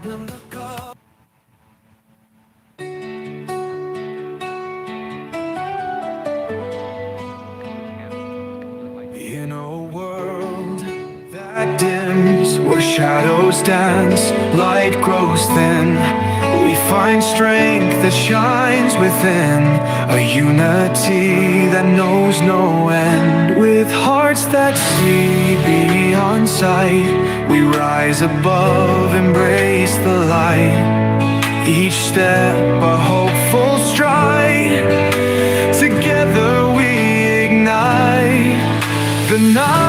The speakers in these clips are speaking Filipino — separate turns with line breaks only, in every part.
In a world that dims, where shadows dance, light grows thin, we find strength that shines within, a unity that knows no end. With hearts that see beyond sight, we rise above, embrace the light. Each step a hopeful stride, together we ignite the night.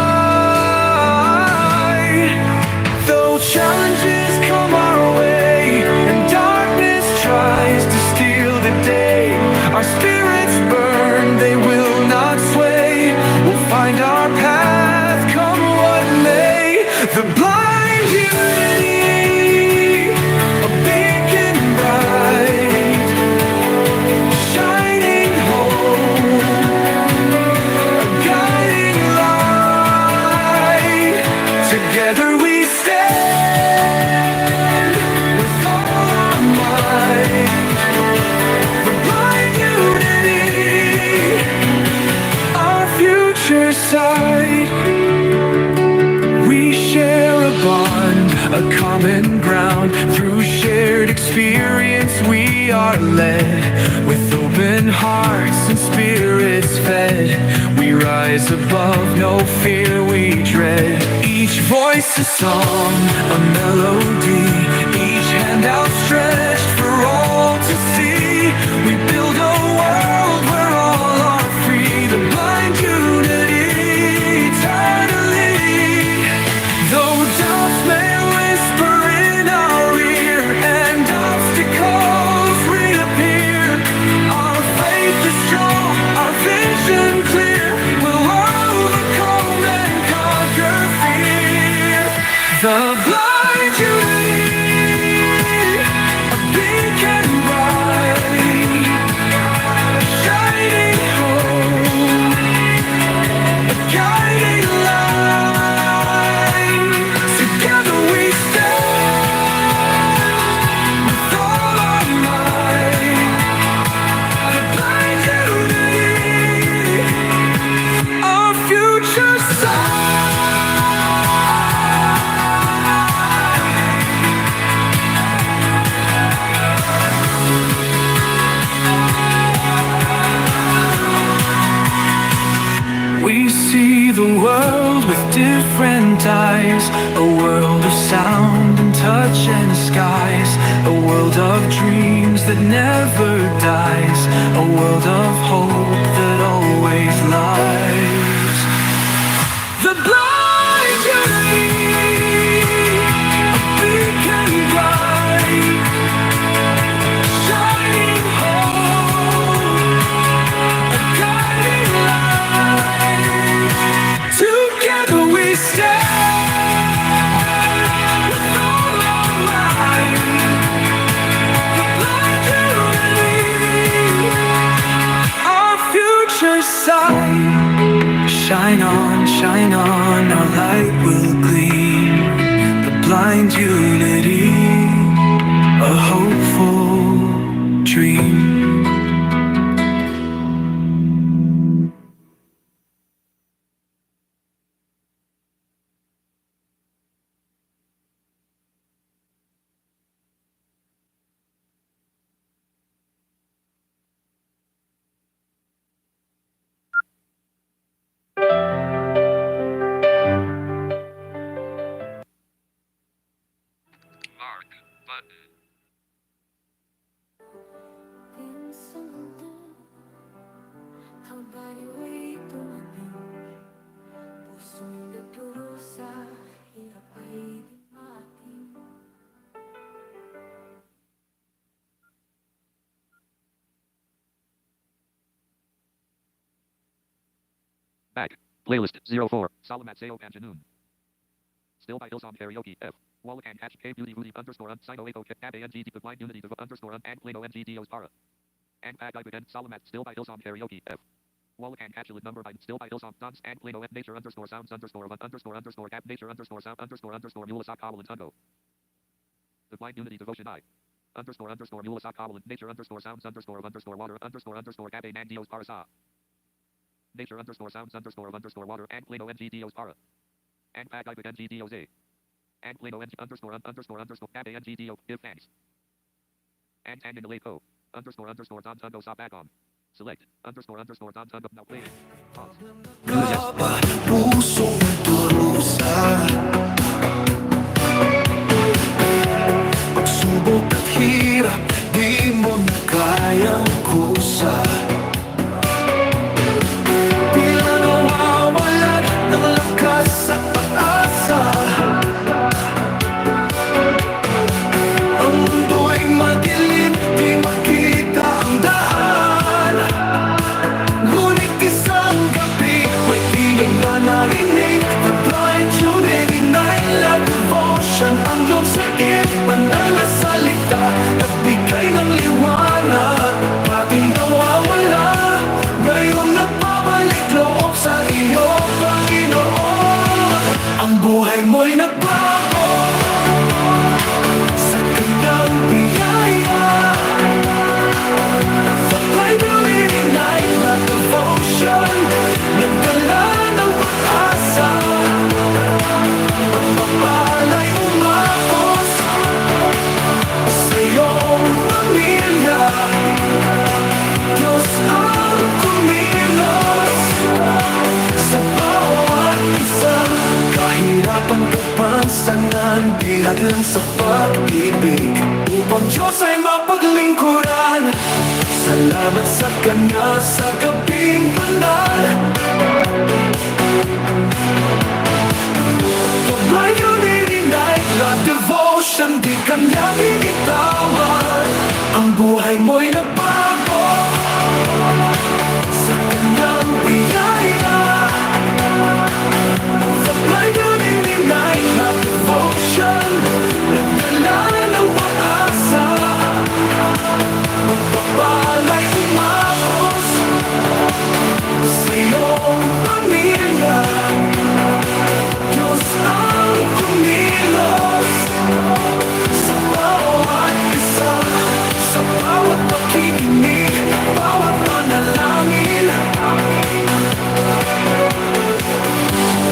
Though challenges come our way and darkness tries to steal the day, our spirits burn, they will not sway. We'll find our path, come what may. The blind unity, a beacon bright, shining home, a guiding light. Together we stand with all our might. The blind unity, our future sight. We share a bond, a common ground. Through shared experience we are led, with open hearts and spirits fed. We rise above, no fear we dread. Each voice a song, a melody, each hand outstretched for all to see. We build a world where all are free, the blind unity eternally. Though doubts may whisper in our ear and obstacles reappear, our faith is strong, our vision clear. We'll overcome and conquer fear. The blind unity, a beacon bright, shining home, a guiding light. Together we stand with all our might. The blind unity, our future sight. We see the world with different eyes, a world of sound and touch and skies, a world of dreams that never dies, a world of hope that always lies. The blind unity, a beacon bright, shining home, a guiding light. Together we stand with all our might. The blind unity, our future sight. Shine on, our light will gleam. The blind unity, a hopeful dream.
Mark button.
Habang iwa'y tumating, puso'y nagturo sa hirap ay di mating.
Back. Playlist 04. Salamat Sa'yo Panjanoon. Still by Hillsong Karaoke F. Wallacan Hatch K Beauty Rudy underscore Sino Apo Cat ANGD the Blind Unity the underscore and Plano NGDOs Para. And Pag Ibid and Salamat still by Hillsong Karaoke F. Wallacan Hatchlet number by still by Hillsong Dance and Plano and Nature underscore Sounds underscore One underscore Cap Nature underscore Sound underscore Mulasat Kawalan Tungo. The Blind Unity Devotion I. __ Mulasat Kawalan. Nature _sounds _of _water Cafe Nandios Parasa. Nature _sounds _of water and Plano NGDOs para. And Pag Ibig NGDOs A. And Plano NG __ Cafe NGDO. Give thanks. And Tangan Lako. __ Don Tundo Sabagom. Select __ Don Tundo now play. Pause. Yes.
Pusong turusa Pagsubok at hirap Di mo na kayang kusa Tila nawawalan ng lakas at pag-asa Ang mundo'y madilim Di makita ang daan Ngunit isang gabi May piling na narinig The blind unity night Love devotion Ang loob sa banal na salita Nagbigay ng liwanag Ating nawawala Ngayon nagpabalik loob sa iyo Panginoon Ang buhay mo'y nagbago Sa kanyang biyaya The blind unity night Love devotion Nagdala ng pag-asa Pagpapalay umapos Sa iyong pamilya Diyos ang kumilos Sa bawat isang kahirapan kapansanan Bilagan sa pag-ibig Upang Diyos ay mapaglingkuran Salamat sa Kanya sa gabing banal My unity night, love devotion Di kanya binitawan Ang buhay mo'y nagbago Sa kanyang biyaya My unity night, love devotion Nagdala ng pag-asa Magpapalay umapos Sa iyong pamilya Diyos ang kumilos Sa bawat isa Sa bawat pakikinig Bawat panalangin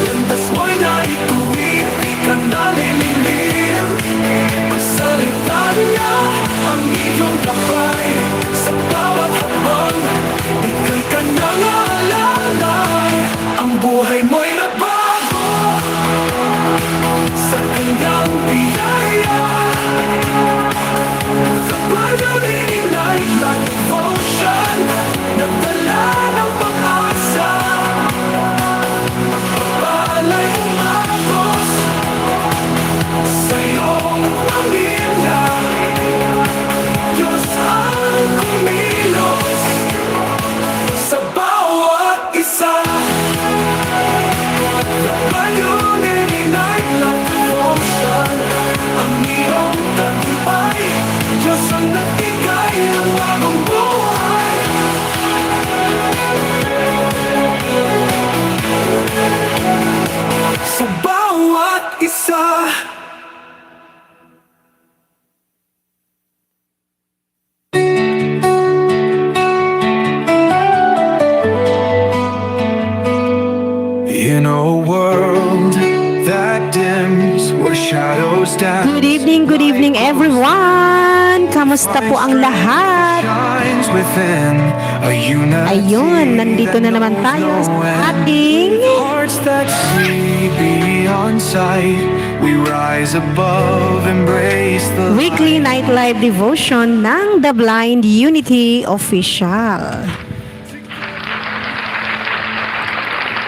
Landas mo'y naituwid Di ka nalililim Magsalita niya Ang iyong gabay Sa bawat habang Ika'y kanyang alalay Ang buhay mo'y nagbago Sa kanyang biyaya Sa pag-unity night Like devotion Nagdala ng pag-asa Pagpapalay umapos Sa iyong pamilya Diyos ang kumilos Sa bawat isa Pag-unity night Like devotion Ang iyong tagumpay Diyos ang nagbigay ng bagong buhay Sa bawat isa In a world that dims where shadows dance
Good evening everyone! Kamusta po ang lahat?
shines within a unity
Ayun, nandito na naman tayo sa ating
hearts that see beyond sight we rise above embrace the
weekly night live devotion ng The Blind Unity Official.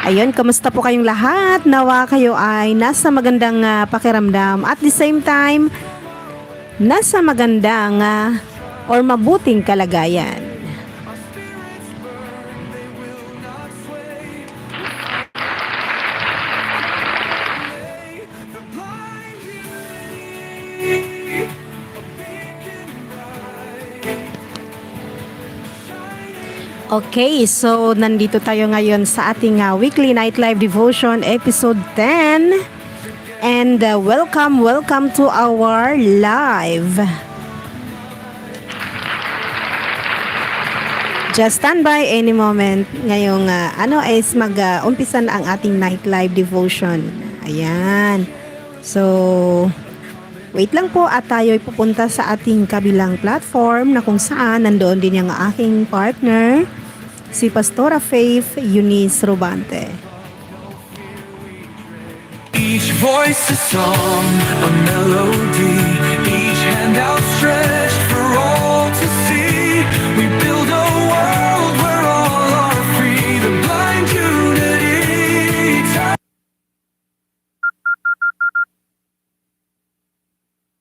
Ayun, kamusta po kayong lahat? Nawa kayo ay nasa magandang pakiramdam at the same time, nasa magandang or mabuting kalagayan. Okay, so nandito tayo ngayon sa ating weekly night live devotion episode 10. And welcome to our live. Just stand by any moment. Ngayong is mag-umpisa na ang ating night live devotion. Ayan. So, wait lang po at tayo'y pupunta sa ating kabilang platform na kung saan nandoon din yung aking partner, si Pastora Faith Eunice Robante.
Each voice a song, a melody, each hand outstretched for all to see. We build a world where all are free, the blind unity.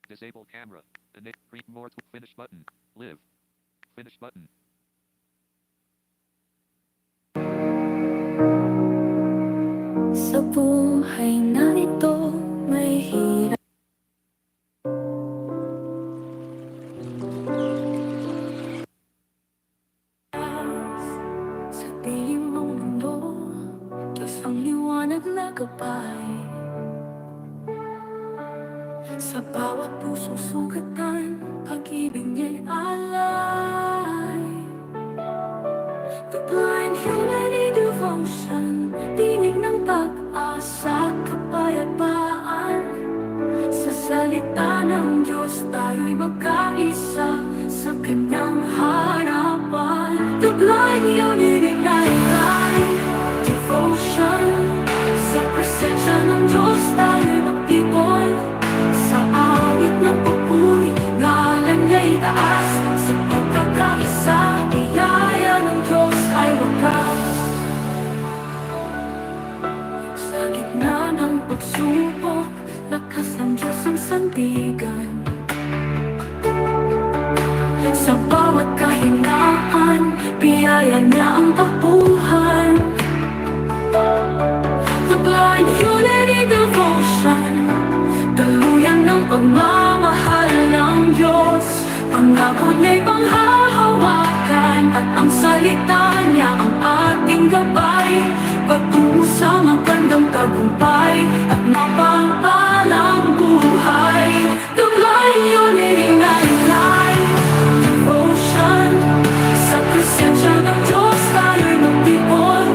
Disable camera. Read more to finish button. Live. Finish button.
Sa buhay na ito, may hirap. Sa piling mong mundo, Diyos ang liwanag na gabay. Sa bawat pusong sugatan, pag-ibig niya'y alay. The blind humanity devotion, tinig ng pag-asa, kapayapaan. Sa salita ng Diyos, tayo'y magkaisa sa kanyang harapan. The blind unity night devotion, sa presensya ng Diyos, tayo'y magtipon. Sa awit ng papuri, ngalan niya'y taas. Sa pagkakaisa, biyaya ng Diyos ay wakas. Sa gitna ng pagsubok, lakas ng Diyos ang sandigan. Sa bawat kahinaan, biyaya niya ang takbuhan. The blind unity devotion, daluyan ng pagmamahal ng Diyos. Pangako niya'y panghahawakan, at ang salita niya ang ating gabay. Patungo sa magandang tagumpay at mapagpalang buhay. The blind unity night devotion, sa presensya ng Diyos tayo'y magtipon.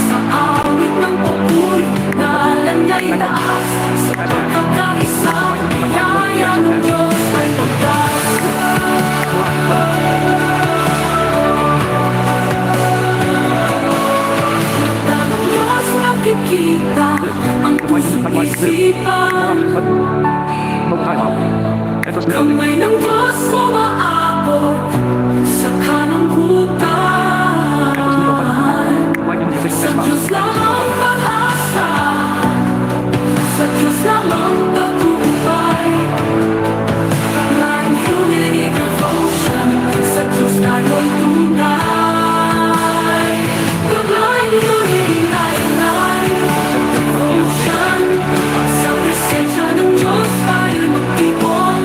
Sa awit ng papuri, ngalan niya'y taas. Sa pagkakaisa, biyaya ng Diyos ay wagas. Ng Diyos nakikita ang pusong isipan. Kamay ng Diyos umaabot sa kananggutan. Sa Diyos lamang pag-asa, sa Diyos lamang tagumpay. Blind unity devotion, sa Diyos tayo'y tunay. The blind unity night devotion, sa presensya ng Diyos tayo'y magtipon.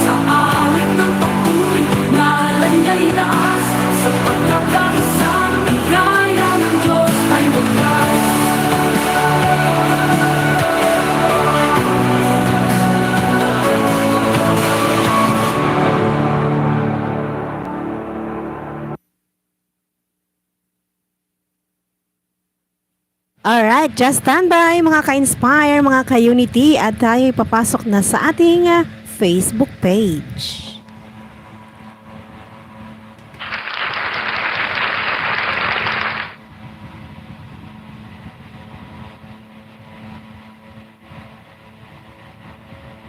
Sa awit ng papuri, ngalan niya'y taas. Sa pagkakaisa, biyaya ng Diyos ay wagas.
Alright, just stand by mga ka-inspire, mga ka-unity at tayo'y papasok na sa ating Facebook page.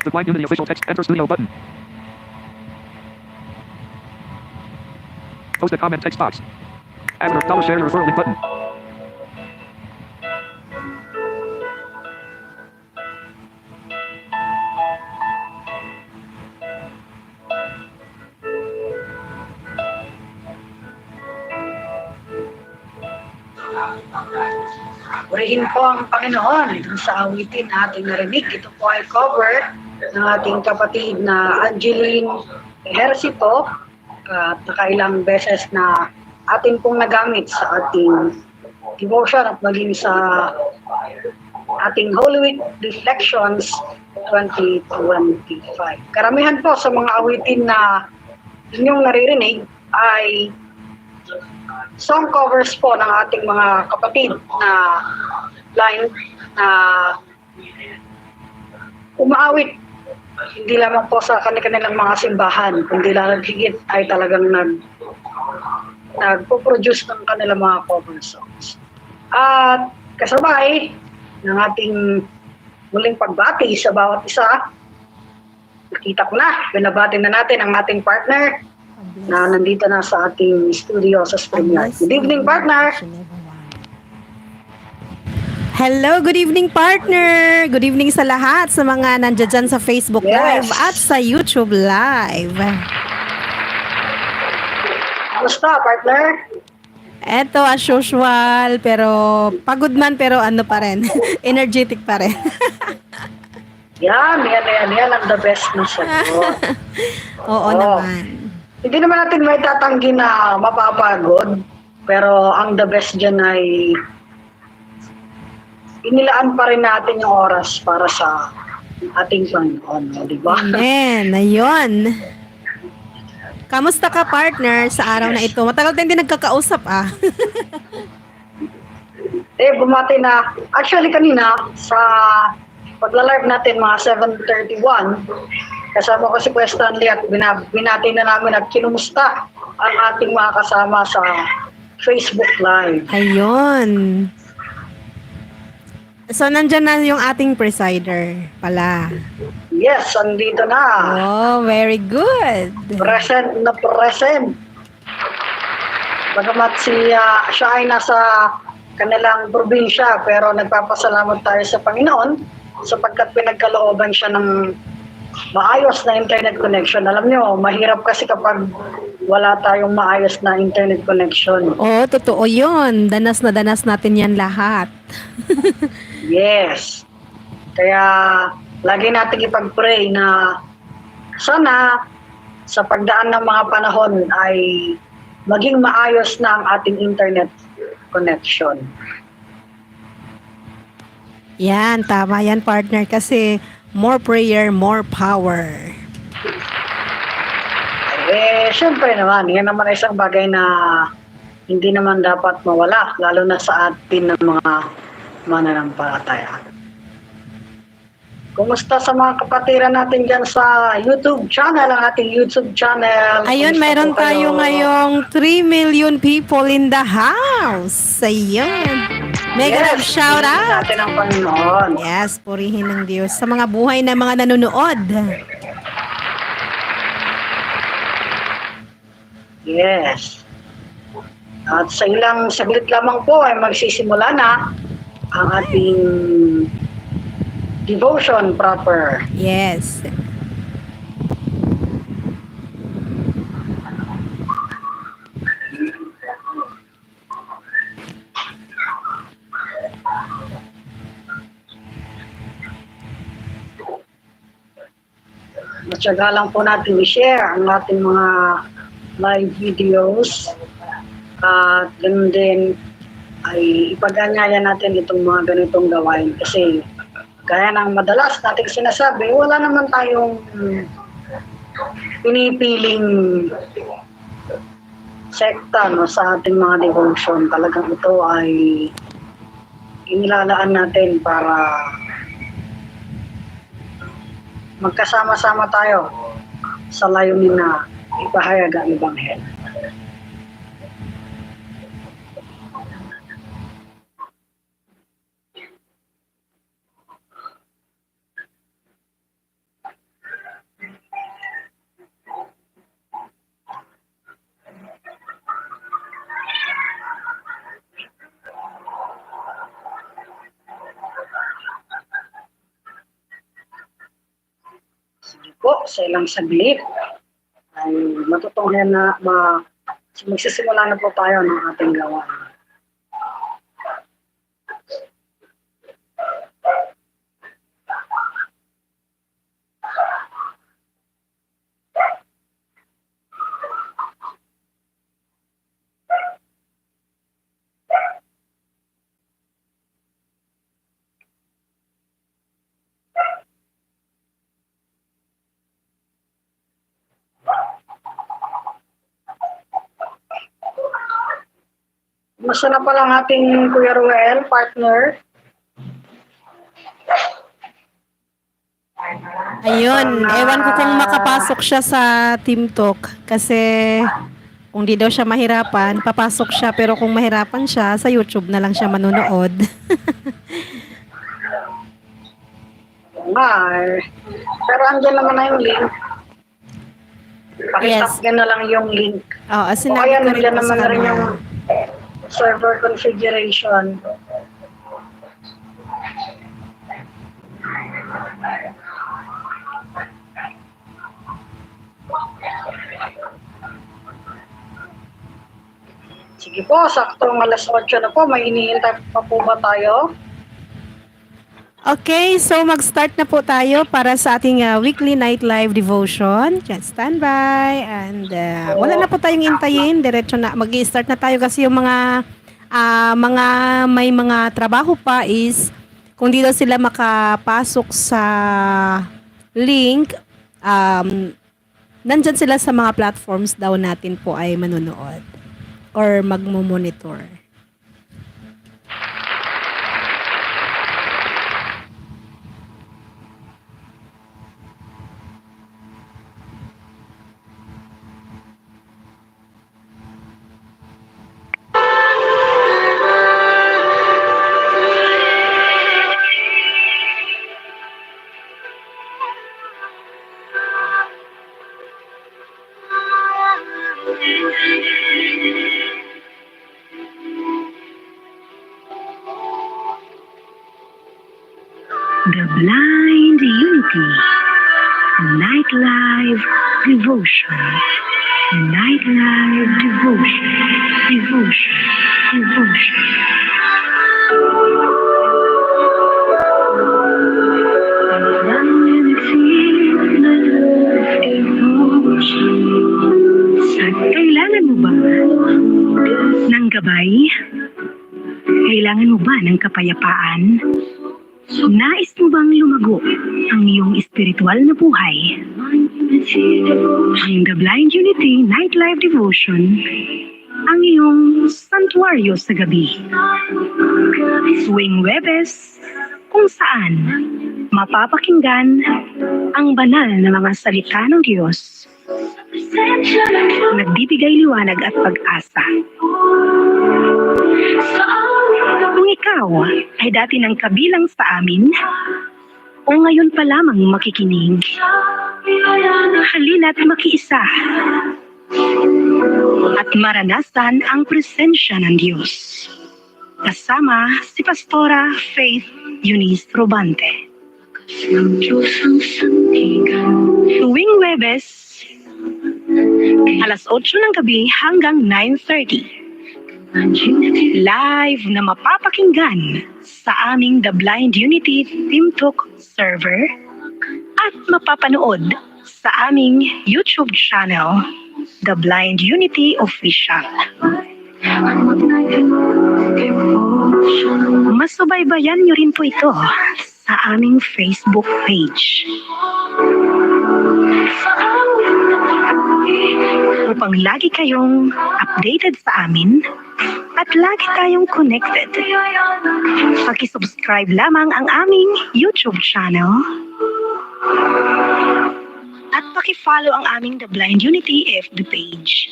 The Blind Unity official text. Enter studio button. Post a comment text box. Add a $, share your referral link button.
Purihin po ang Panginoon. Dun sa awitin na ating narinig, ito po ay cover ng ating kapatid na Angeline Ejercito at nakailang beses na atin pong nagamit sa ating devotion at maging sa ating Holy Week Reflections 2025. Karamihan po sa mga awitin na inyong naririnig ay song covers po ng ating mga kapatid na line na umaawit hindi lamang po sa kanilang mga simbahan, kundi lalong higit ay talagang nagpo-produce ng kanilang mga cover songs. At kasabay ng ating muling pagbati sa bawat isa, nakita ko na, binabati na natin ang ating partner na nandito na sa ating studio sa StreamYard. Good evening, partner!
Hello, good evening partner! Good evening sa lahat sa mga nandiyan dyan sa Facebook
Yes.
Live at sa YouTube Live.
Kamusta, partner?
Eto as usual, pero pagod man pero ano pa rin, energetic pa rin.
Yan ang the best na sagot.
Oo naman.
Hindi naman natin may tatanggi na mapapagod, pero ang the best dyan ay inilaan pa rin natin yung oras para sa ating Panginoon, di ba?
Amen. Ayun. Kamusta ka partner sa araw na ito? Matagal tayong hindi nagkakausap
Bumati na. Actually, kanina, sa pagla-live natin, mga 7:31, kasama ko si Kuya Stanley at binati na namin at kinumusta ang ating mga kasama sa Facebook Live.
Ayun. So, nandyan na yung ating presider pala.
Yes, andito na.
Oh, very good.
Present na present. Bagamat siya ay nasa kanilang probinsya, pero nagpapasalamat tayo sa Panginoon sapagkat pinagkalooban siya ng maayos na internet connection. Alam nyo, mahirap kasi kapag wala tayong maayos na internet connection.
Oh, totoo yun. Danas na danas natin yan lahat.
Yes. Kaya lagi natin ipag-pray na sana sa pagdaan ng mga panahon ay maging maayos na ang ating internet connection.
Yan, tama yan partner kasi more prayer, more power.
Syempre naman, yan naman ay isang bagay na hindi naman dapat mawala, lalo na sa atin ng mga mananampalataya. Kumusta sa mga kapatiran natin dyan sa YouTube channel, ang ating YouTube channel?
Ayun,
Kumusta
mayroon
po kayo?
tayo ngayong 3 million people in the house. Ayun. Mega love shout
purihin
out.
natin ang Panginoon.
Yes, purihin ng Diyos sa mga buhay na mga nanonood.
Yes. At sa ilang saglit lamang po ay magsisimula na ang ating devotion proper.
Yes.
Matyaga lang po natin i-share ang ating mga live videos at ganun din ay ipag-anyaya natin itong mga ganitong gawain kasi gaya ng madalas nating sinasabi, wala naman tayong pinipiling sekta no, sa ating mga devotion. Talagang ito ay inilalaan natin para magkasama-sama tayo sa layunin na ipahayag ang Ebanghelyo. Sige po, sa ilang saglit ay matutunghayan na magsisimula na po tayo ng ating gawain. Masa na pala ang ating Kuya Ruel, partner?
Ayun, ewan ko kung makapasok siya sa Team Talk kasi kung di daw siya mahirapan, papasok siya pero kung mahirapan siya, sa YouTube na lang siya manonood.
Nga eh. Pero andyan naman na yung link. Pakitap
Yes.
na lang yung link.
Oo,
O
sinabi
kaya
ko rin
nandiyan
po
naman
sa
na rin
kanya.
yung server configuration. Sige po, saktong alas 8 na po. May hinihintay pa po ba tayo?
Okay, so mag-start na po tayo para sa ating weekly night live devotion. Just stand by and wala na po tayong intayin, diretso na mag-i-start na tayo kasi yung mga may mga trabaho pa is kung di daw sila makapasok sa link, nandyan sila sa mga platforms daw natin po ay manonood or magmo-monitor.
The Blind Unity Night Live Devotion. Night Live Devotion. Devotion. Devotion. Kailangan mo ba ng gabay? Kailangan mo ba ng kapayapaan? Nais mo bang lumago ang iyong espiritual na buhay? Ang The Blind Unity Night Live Devotion, ang iyong santuaryo sa gabi. Tuwing Webes, kung saan mapapakinggan ang banal na mga salita ng Diyos. Nagbibigay liwanag at pag-asa. Kung ikaw ay dati nang kabilang sa amin, o ngayon pa lamang makikinig, halina't makiisa at maranasan ang presensya ng Diyos. Kasama si Pastora Faith Eunice Robante. Tuwing Webes, alas 8 ng gabi hanggang 9:30. Live na mapapakinggan sa aming The Blind Unity Team Talk server at mapapanood sa aming YouTube channel, The Blind Unity Official. Masubaybayan niyo rin po ito sa aming Facebook page. Upang lagi kayong updated sa amin at lagi tayong connected. Paki-subscribe lamang ang aming YouTube channel at paki-follow ang aming The Blind Unity FB page.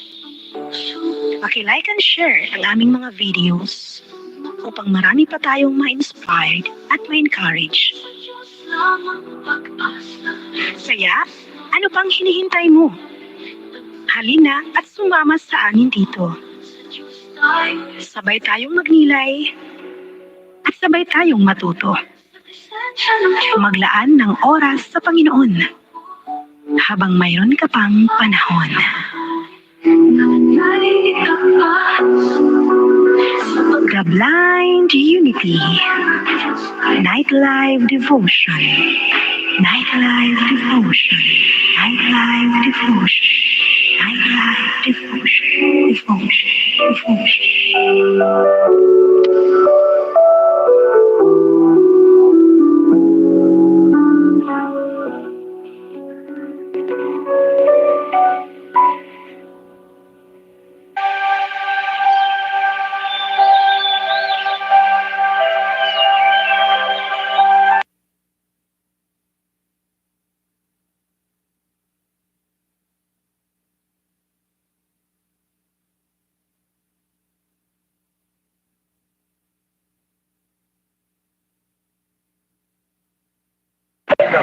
Paki-like and share ang aming mga videos upang marami pa tayong ma-inspired at ma-encourage. Kaya, ano pang hinihintay mo? Halina at sumama sa amin dito. Sabay tayong magnilay at sabay tayong matuto. Maglaan ng oras sa Panginoon habang mayroon ka pang panahon. The Blind Unity Night Live Devotion. Night Live Devotion. Night Live Devotion. Night Live Devotion. Devotion. Devotion.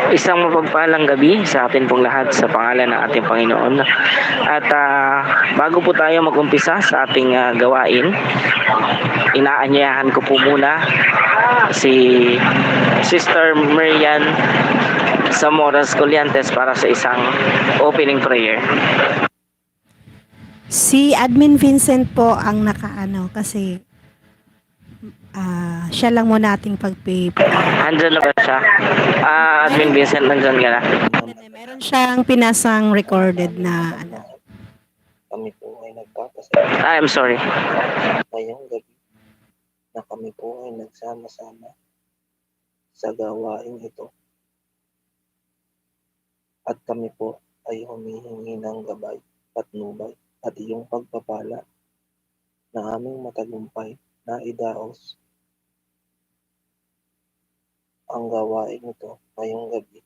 Isang mapagpalang gabi sa atin pong lahat sa pangalan ng ating Panginoon. At bago po tayo mag-umpisa sa ating gawain, inaanyayahan ko po muna si Sister Marian Zamoras Colliantes para sa isang opening prayer.
Si Admin Vincent po ang nakaano kasi siya lang muna ating
Andyan na ba siya? Admin Vincent, nandyan ka na?
Meron siyang pinasang recorded na ano.
Kami po ay nagpapasalamat
I'm sorry.
ngayong gabi na kami po ay nagsama-sama sa gawain ito. At kami po ay humihingi ng gabay, patnubay at iyong pagpapala na aming matagumpay na idaos ang gawain ito ngayong gabi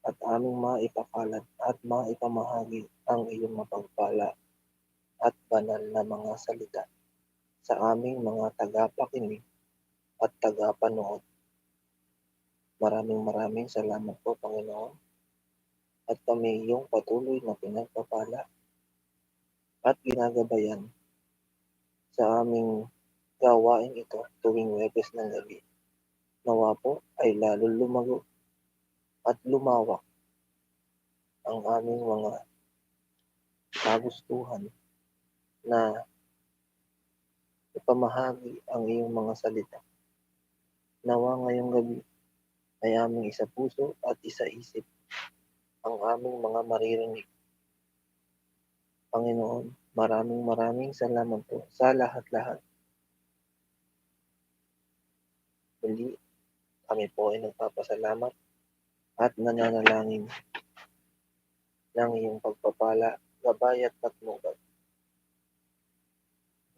at aming maipakalat at maipamahagi ang iyong mapagpala at banal na mga salita sa aming mga tagapakinig at tagapanood. Maraming salamat po, Panginoon, at kami iyong patuloy na pinagpapala at ginagabayan sa aming gawain ito tuwing Huwebes ng gabi. Nawa po ay lalo lumago at lumawak ang aming mga kagustuhan na ipamahagi ang iyong mga salita. Nawa ngayong gabi ay aming isa puso at isa isip ang aming mga maririnig. Panginoon, maraming salamat po sa lahat-lahat. Muli, kami po ay nagpapasalamat at nananalangin ng iyong pagpapala, gabay at patnubay.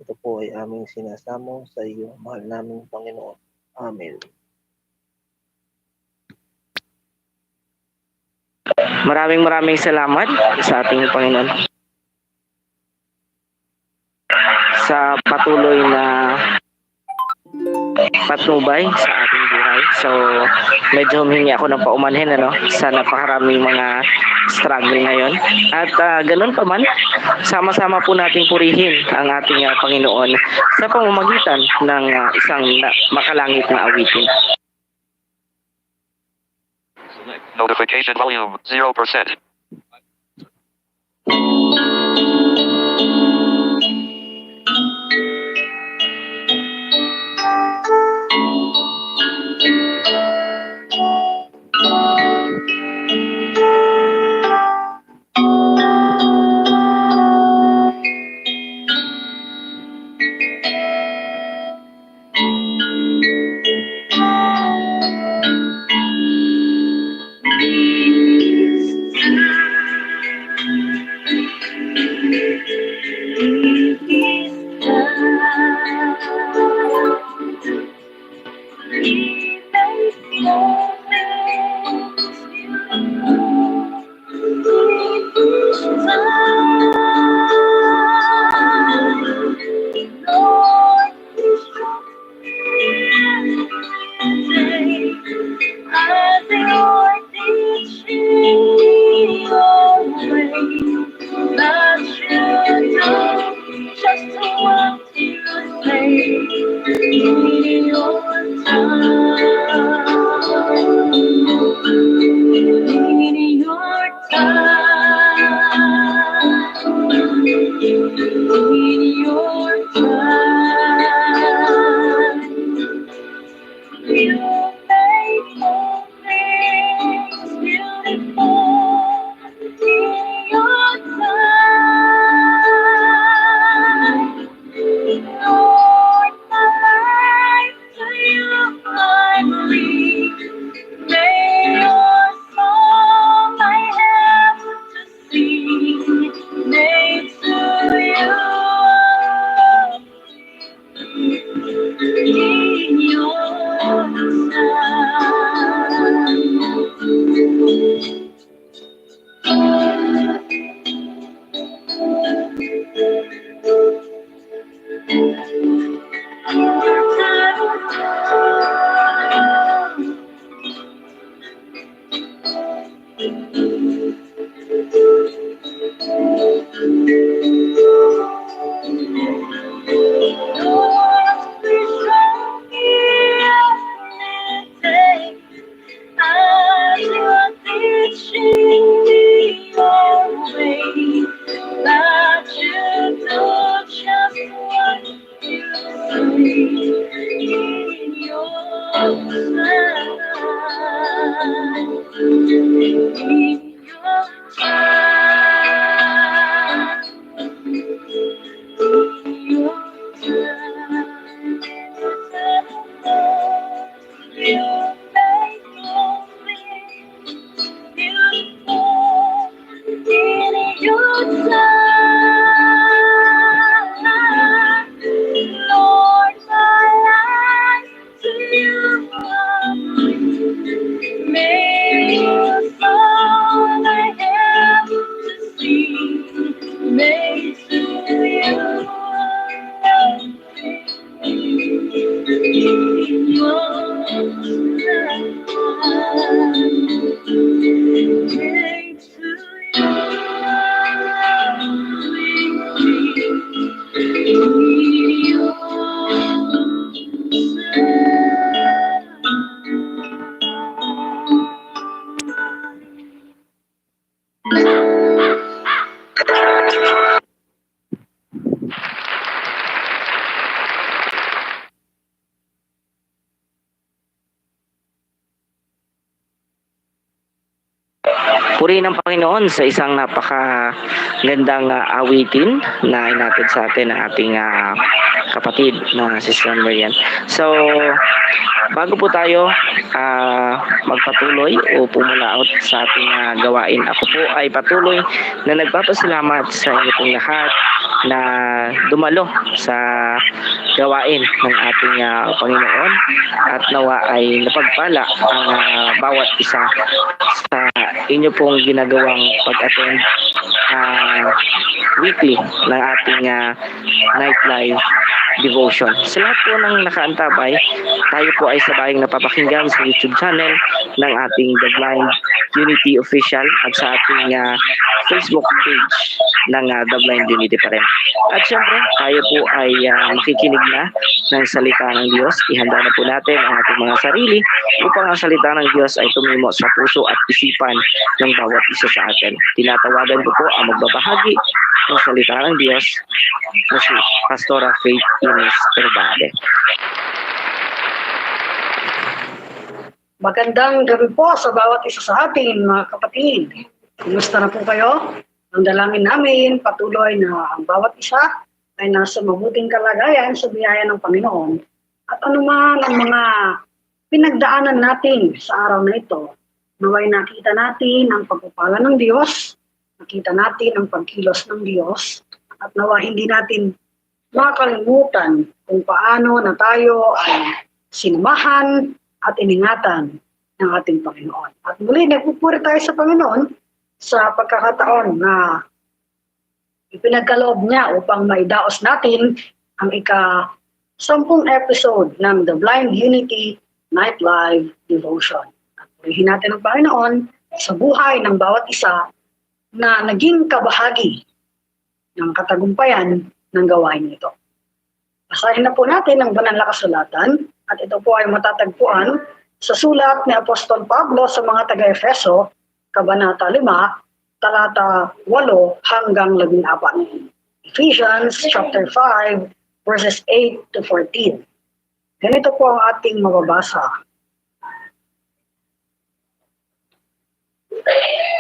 Ito po ay aming sinasamo sa iyo, mahal naming Panginoon. Amen.
Maraming salamat sa ating Panginoon sa patuloy na patnubay sa ating buhay. So, medyo humingi ako ng paumanhin sa napakaraming mga struggle ngayon. At ganun pa man, sama-sama po nating purihin ang ating Panginoon sa pamamagitan ng isang makalangit na awitin.
Notification volume 0%.
Purihin ng Panginoon sa isang napakagandang awitin na inatid sa atin ng ating kapatid na si Sister Marian. So, bago po tayo magpatuloy o pumulaot sa ating gawain, ako po ay patuloy na nagpapasalamat sa inyo pong lahat na dumalo sa gawain ng ating Panginoon at nawa ay napagpala ang bawat isa sa inyo pong ginagawang pag-attend weekly ng ating nightlife devotion. Sa lahat po ng nakaantabay, tayo po ay sabayang napapakinggan sa YouTube channel ng ating The Blind Unity Official at sa ating Facebook page ng The Blind Unity pa rin. At syempre, tayo po ay makikinig na ng salita ng Diyos. Ihanda na po natin ang ating mga sarili upang ang salita ng Diyos ay tumimo sa puso at isipan ng bawat isa sa atin. Tinatawagan ko po ang magbabahagi ng salita ng Diyos na si Pastora Faith Ines Terbade.
Magandang gabi po sa bawat isa sa atin, mga kapatid. Kumusta na po kayo? Ang dalangin namin patuloy na ang bawat isa ay nasa mabuting kalagayan sa biyaya ng Panginoon. At anuman ang mga pinagdaanan natin sa araw na ito, naway nakita natin ang pagpapala ng Diyos, nakita natin ang pagkilos ng Diyos, at nawa hindi natin makalimutan kung paano na tayo ay sinamahan at iningatan ng ating Panginoon. At muli, nagpupuri tayo sa Panginoon sa pagkakataon na ipinagkaloob niya upang maidaos natin ang ika-10 episode ng The Blind Unity Night Live Devotion. At purihin natin ang Panginoon sa buhay ng bawat isa na naging kabahagi ng katagumpayan ng gawain nito. Basahin na po natin ang banal na kasulatan at ito po ay matatagpuan sa sulat ni Apostol Pablo sa mga taga-Efeso, Kabanata 5, talata 8 hanggang 14. Ephesians chapter 5, verses 8 to 14. Ganito po ang ating mababasa.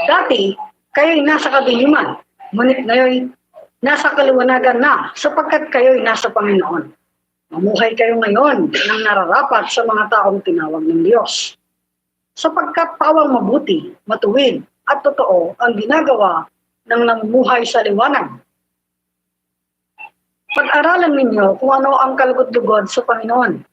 Dati, kayo'y nasa kadiliman, ngunit ngayon nasa kaliwanagan na sapagkat kayo'y nasa Panginoon. Mamuhay kayo ngayon ng nararapat sa mga taong tinawag ng Diyos. Sapagkat pawang mabuti, matuwid, at totoo ang ginagawa ng namumuhay sa liwanag. Pag-aralan ninyo kung ano ang kalugod-lugod sa Panginoon.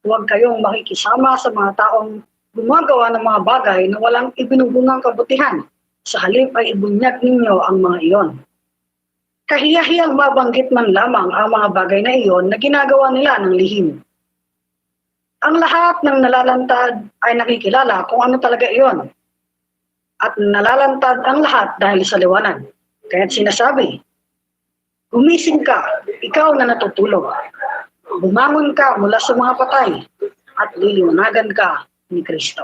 Huwag kayong makikisama sa mga taong gumagawa ng mga bagay na walang ibinubungang kabutihan. Sa halip ay ibunyag ninyo ang mga iyon. Kahiyahiyang mabanggit man lamang ang mga bagay na iyon na ginagawa nila ng lihim. Ang lahat ng nalalantad ay nakikilala kung ano talaga iyon. At at nalalantad ang lahat dahil sa liwanag. Kaya't sinasabi, gumising ka, ikaw na natutulog. Bumangon ka mula sa mga patay at liliwanagan ka ni Kristo.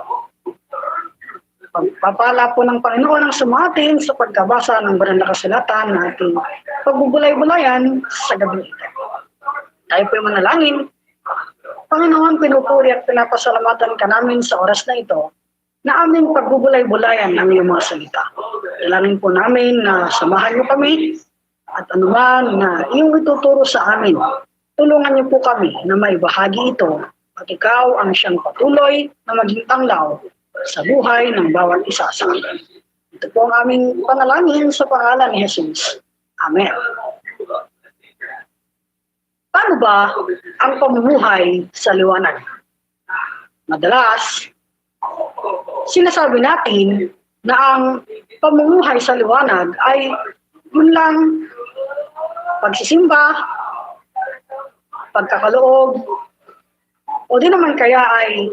Pagpapala po ng Panginoon ang sumatin sa pagkabasa ng banal na kasulatan na ating pagbubulay-bulayan sa gabi ito. Tayo po manalangin. Panginoon, pinupuri at pinapasalamatan ka namin sa oras na ito na aming pagbubulay-bulayan ng iyong mga salita. Dalangin po namin na samahan niyo kami at anuman na iyong ituturo sa amin, tulungan niyo po kami na maibahagi ito at ikaw ang siyang patuloy na maging tanglaw sa buhay ng bawat isa sa atin. Ito po ang aming panalangin sa pangalan ni Jesus. Amen. Paano ba ang pamumuhay sa liwanag? Madalas, sinasabi natin na ang pamumuhay sa liwanag ay yun lang pagsisimba, pagkakaloob, o di naman kaya ay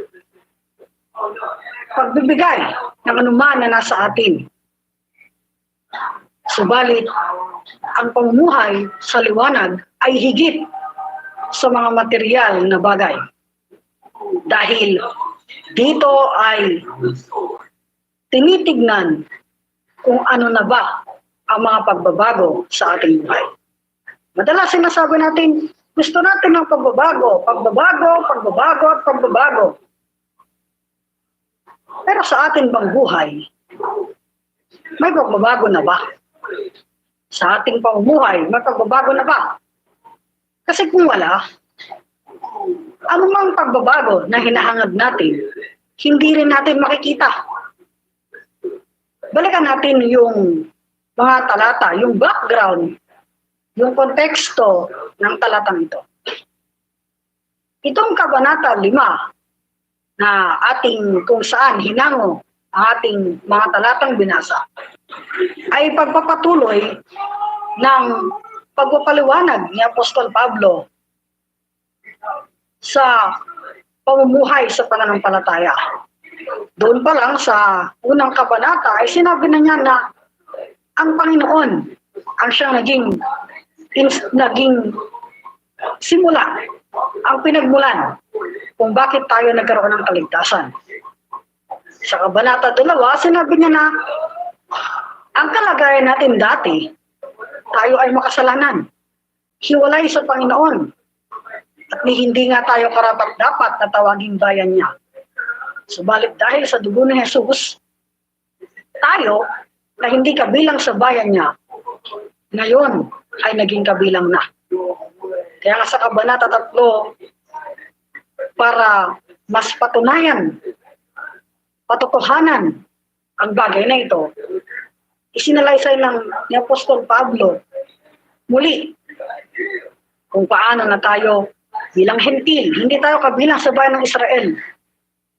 pagbibigay ng anuman na nasa atin. Subalit, ang pamumuhay sa liwanag ay higit sa mga material na bagay. Dahil dito ay tinitignan kung ano na ba ang mga pagbabago sa ating buhay. Madalas sinasabi natin, gusto natin ng pagbabago, at pagbabago. Pero sa atin bang buhay, may pagbabago na ba? Sa ating pamumuhay, may pagbabago na ba? Kasi kung wala, anumang pagbabago na hinahangad natin, hindi rin natin makikita. Balikan natin yung mga talata, yung background, yung konteksto ng talatang ito. Itong Kabanata 5 na ating kung saan hinango ang ating mga talatang binasa ay pagpapatuloy ng pagpapaliwanag ni Apostol Pablo sa pamumuhay sa pananampalataya. Doon pa lang sa unang kabanata ay sinabi na niya na ang Panginoon ang siyang naging simula, ang pinagmulan kung bakit tayo nagkaroon ng kaligtasan. Sa Kabanata 2, sinabi niya na ang kalagayan natin dati, tayo ay makasalanan, hiwalay sa Panginoon, at hindi nga tayo karapat-dapat na tawaging bayan niya. Subalit dahil sa dugo ni Jesus, tayo na hindi kabilang sa bayan niya, ngayon ay naging kabilang na. Kaya nga sa Kabanata 3, para mas patotohanan ang bagay na ito, isinalaysay ni Apostol Pablo muli kung paano na tayo bilang hentil, hindi tayo kabilang sa bayan ng Israel,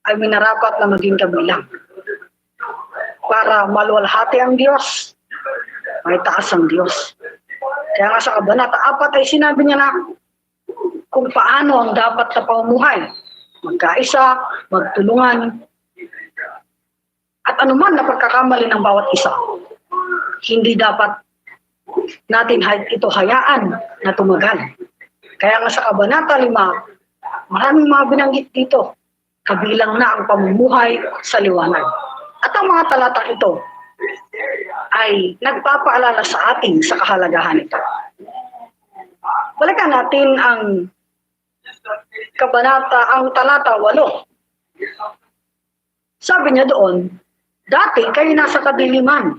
ay minarapat na maging kabilang. Para maluwalhati ang Diyos, may taas ang Diyos. Kaya nga sa Kabanata 4 ay sinabi niya na kung paano ang dapat na pamumuhay. Magkaisa, magtulungan, at anuman na pagkakamali ng bawat isa. Hindi dapat natin ito hayaan na tumagal. Kaya nga sa Kabanata 5, maraming mga binanggit dito. Kabilang na ang pamumuhay sa liwanag. At ang mga talatang ito ay nagpapaalala sa atin sa kahalagahan ito. Balikan natin ang talata 8. Sabi niya doon, dati kayo nasa kadiliman,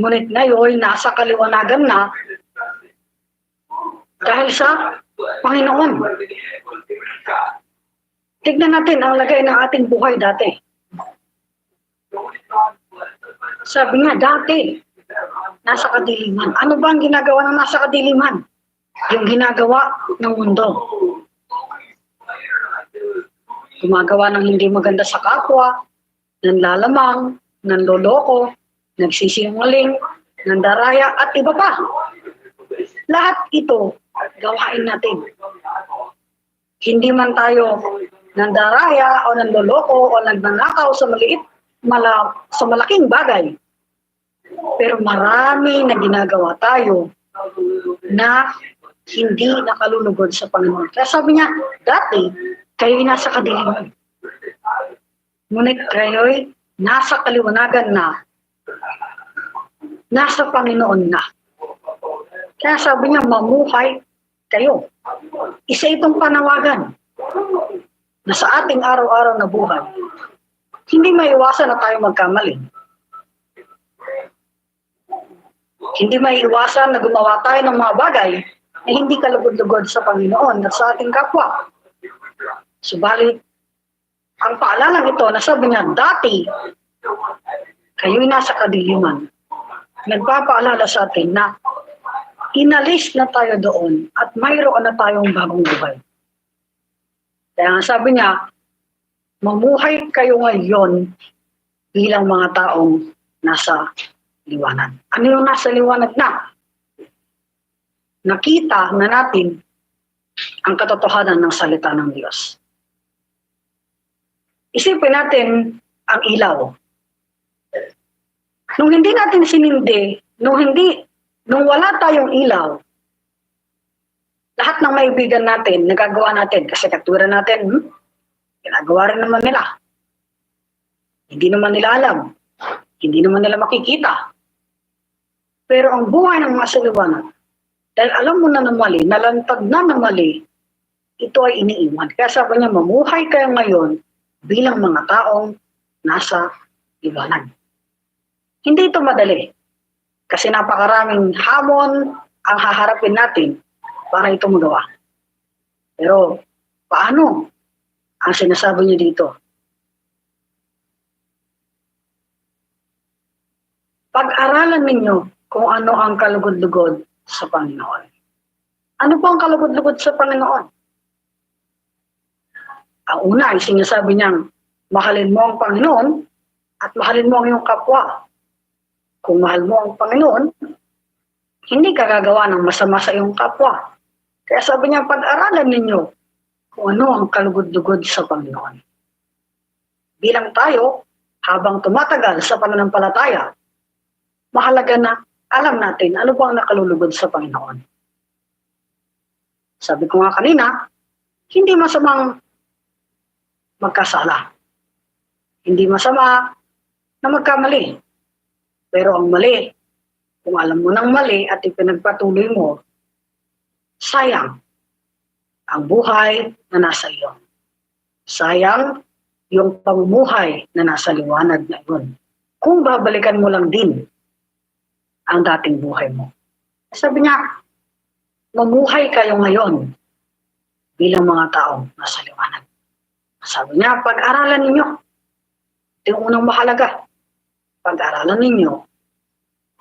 ngunit ngayon nasa kaliwanagan na dahil sa Panginoon. Tignan natin ang lagay ng ating buhay dati. Sabi nga, dati, nasa kadiliman. Ano ba ang ginagawa ng nasa kadiliman? Yung ginagawa ng mundo. Gumagawa ng hindi maganda sa kapwa, nanlalamang, nanloloko, nagsisinungaling, nandaraya, at iba pa. Lahat ito, gawain natin. Hindi man tayo nandaraya o nanloloko o nagnanakaw sa maliit sa malaking bagay. Pero marami na ginagawa tayo na hindi nakalulugod sa Panginoon. Kaya sabi niya, dati, kayo'y nasa kadiliman. Ngunit kayo'y nasa kaliwanagan na, nasa Panginoon na. Kaya sabi niya, mamuhay kayo. Isa itong panawagan na sa ating araw-araw na buhay, hindi maiwasan na tayo magkamali. Hindi maiwasan na gumawa tayo ng mga bagay na hindi kalugod-lugod sa Panginoon at sa ating kapwa. Subalit, ang paalalang ito, nasabi niya, dati, kayo'y nasa kadiliman. Nagpapaalala sa atin na inalis na tayo doon at mayroon na tayong bagong buhay. Kaya sabi niya, mamuhay kayo ngayon bilang mga taong nasa liwanag. Ano yung nasa liwanag na? Nakita na natin ang katotohanan ng salita ng Diyos. Isipin natin ang ilaw. Nung hindi natin sinindi, nung wala tayong ilaw, lahat ng maibigan natin, nagagawa natin, kasi katwiran natin, ginagawa rin naman nila. Hindi naman nila alam. Hindi naman nila makikita. Pero ang buhay ng mga saliwanag, dahil alam mo na na mali, nalantad na na mali, ito ay iniiwan. Kaya sabi niya, mamuhay kayo ngayon bilang mga taong nasa liwanag. Hindi ito madali. Kasi napakaraming hamon ang haharapin natin para ito magawa. Pero paano ang sinasabi niya dito? Pag-aralan ninyo kung ano ang kalugod-lugod sa Panginoon. Ano po ang kalugod-lugod sa Panginoon? Ang una ay sinasabi niyang mahalin mo ang Panginoon at mahalin mo ang iyong kapwa. Kung mahal mo ang Panginoon, hindi ka gagawa ng masama sa iyong kapwa. Kaya sabi niya, pag-aralan ninyo kung ano ang kalugod-lugod sa Panginoon. Bilang tayo, habang tumatagal sa pananampalataya, mahalaga na alam natin ano ba ang nakalulugod sa Panginoon. Sabi ko nga kanina, hindi masamang magkasala. Hindi masama na magkamali. Pero ang mali, kung alam mo ng mali at ipinagpatuloy mo, sayang ang buhay na nasa iyo. Sayang yung pamumuhay na nasa liwanag na iyon. Kung babalikan mo lang din ang dating buhay mo. Sabi niya, mamuhay kayo ngayon bilang mga taong nasa liwanag. Sabi niya, pag-aralan ninyo. Ito yung unang mahalaga. Pag-aralan ninyo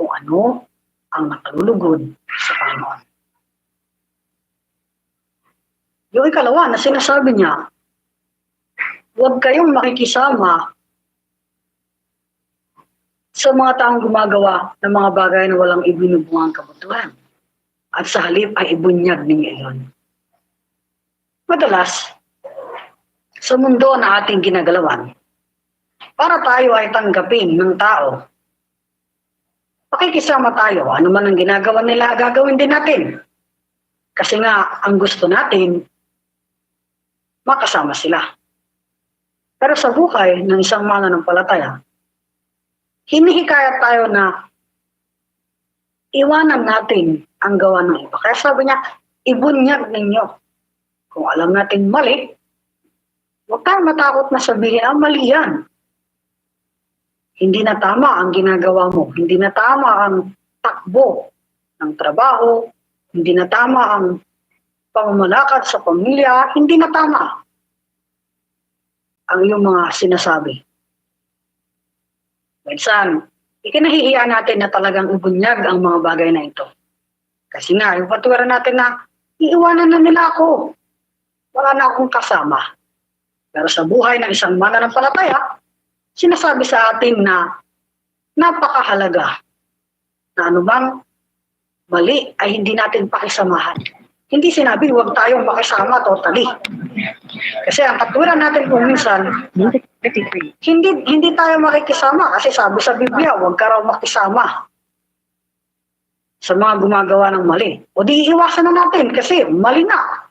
kung ano ang nakalulugod sa Panginoon. Yung ikalawa na sinasabi niya, huwag kayong makikisama sa mga taong gumagawa ng mga bagay na walang ibinubungang kabutuhan. At sa halip ay ibunyag ninyo iyon. Madalas, sa mundo na ating ginagalawan, para tayo ay tanggapin ng tao, pakikisama tayo. Ano man ang ginagawa nila, gagawin din natin. Kasi nga, ang gusto natin, makasama sila. Pero sa buhay ng isang mananampalataya, hinihikayat tayo na iwanan natin ang gawa ng iba. Kaya sabi niya, ibunyag ninyo. Kung alam natin mali, huwag tayo matakot na sabihin, mali yan. Hindi na tama ang ginagawa mo. Hindi na tama ang takbo ng trabaho. Hindi na tama ang pamamalakad sa pamilya. Hindi na tama ang iyong mga sinasabi. Minsan, ikinahihiya natin na talagang ibunyag ang mga bagay na ito. Kasi nga, yung patuwaran natin na iiwanan na nila ako. Wala na akong kasama. Pero sa buhay ng isang mananampalataya, sinasabi sa atin na napakahalaga na anumang mali ay hindi natin pakisamahan. Hindi sinabi huwag tayong makisama totally. Kasi ang katwiran natin kung minsan, hindi tayo makikisama kasi sabi sa Biblia, huwag ka raw makisama sa mga gumagawa ng mali. O di iwasan na natin kasi mali na.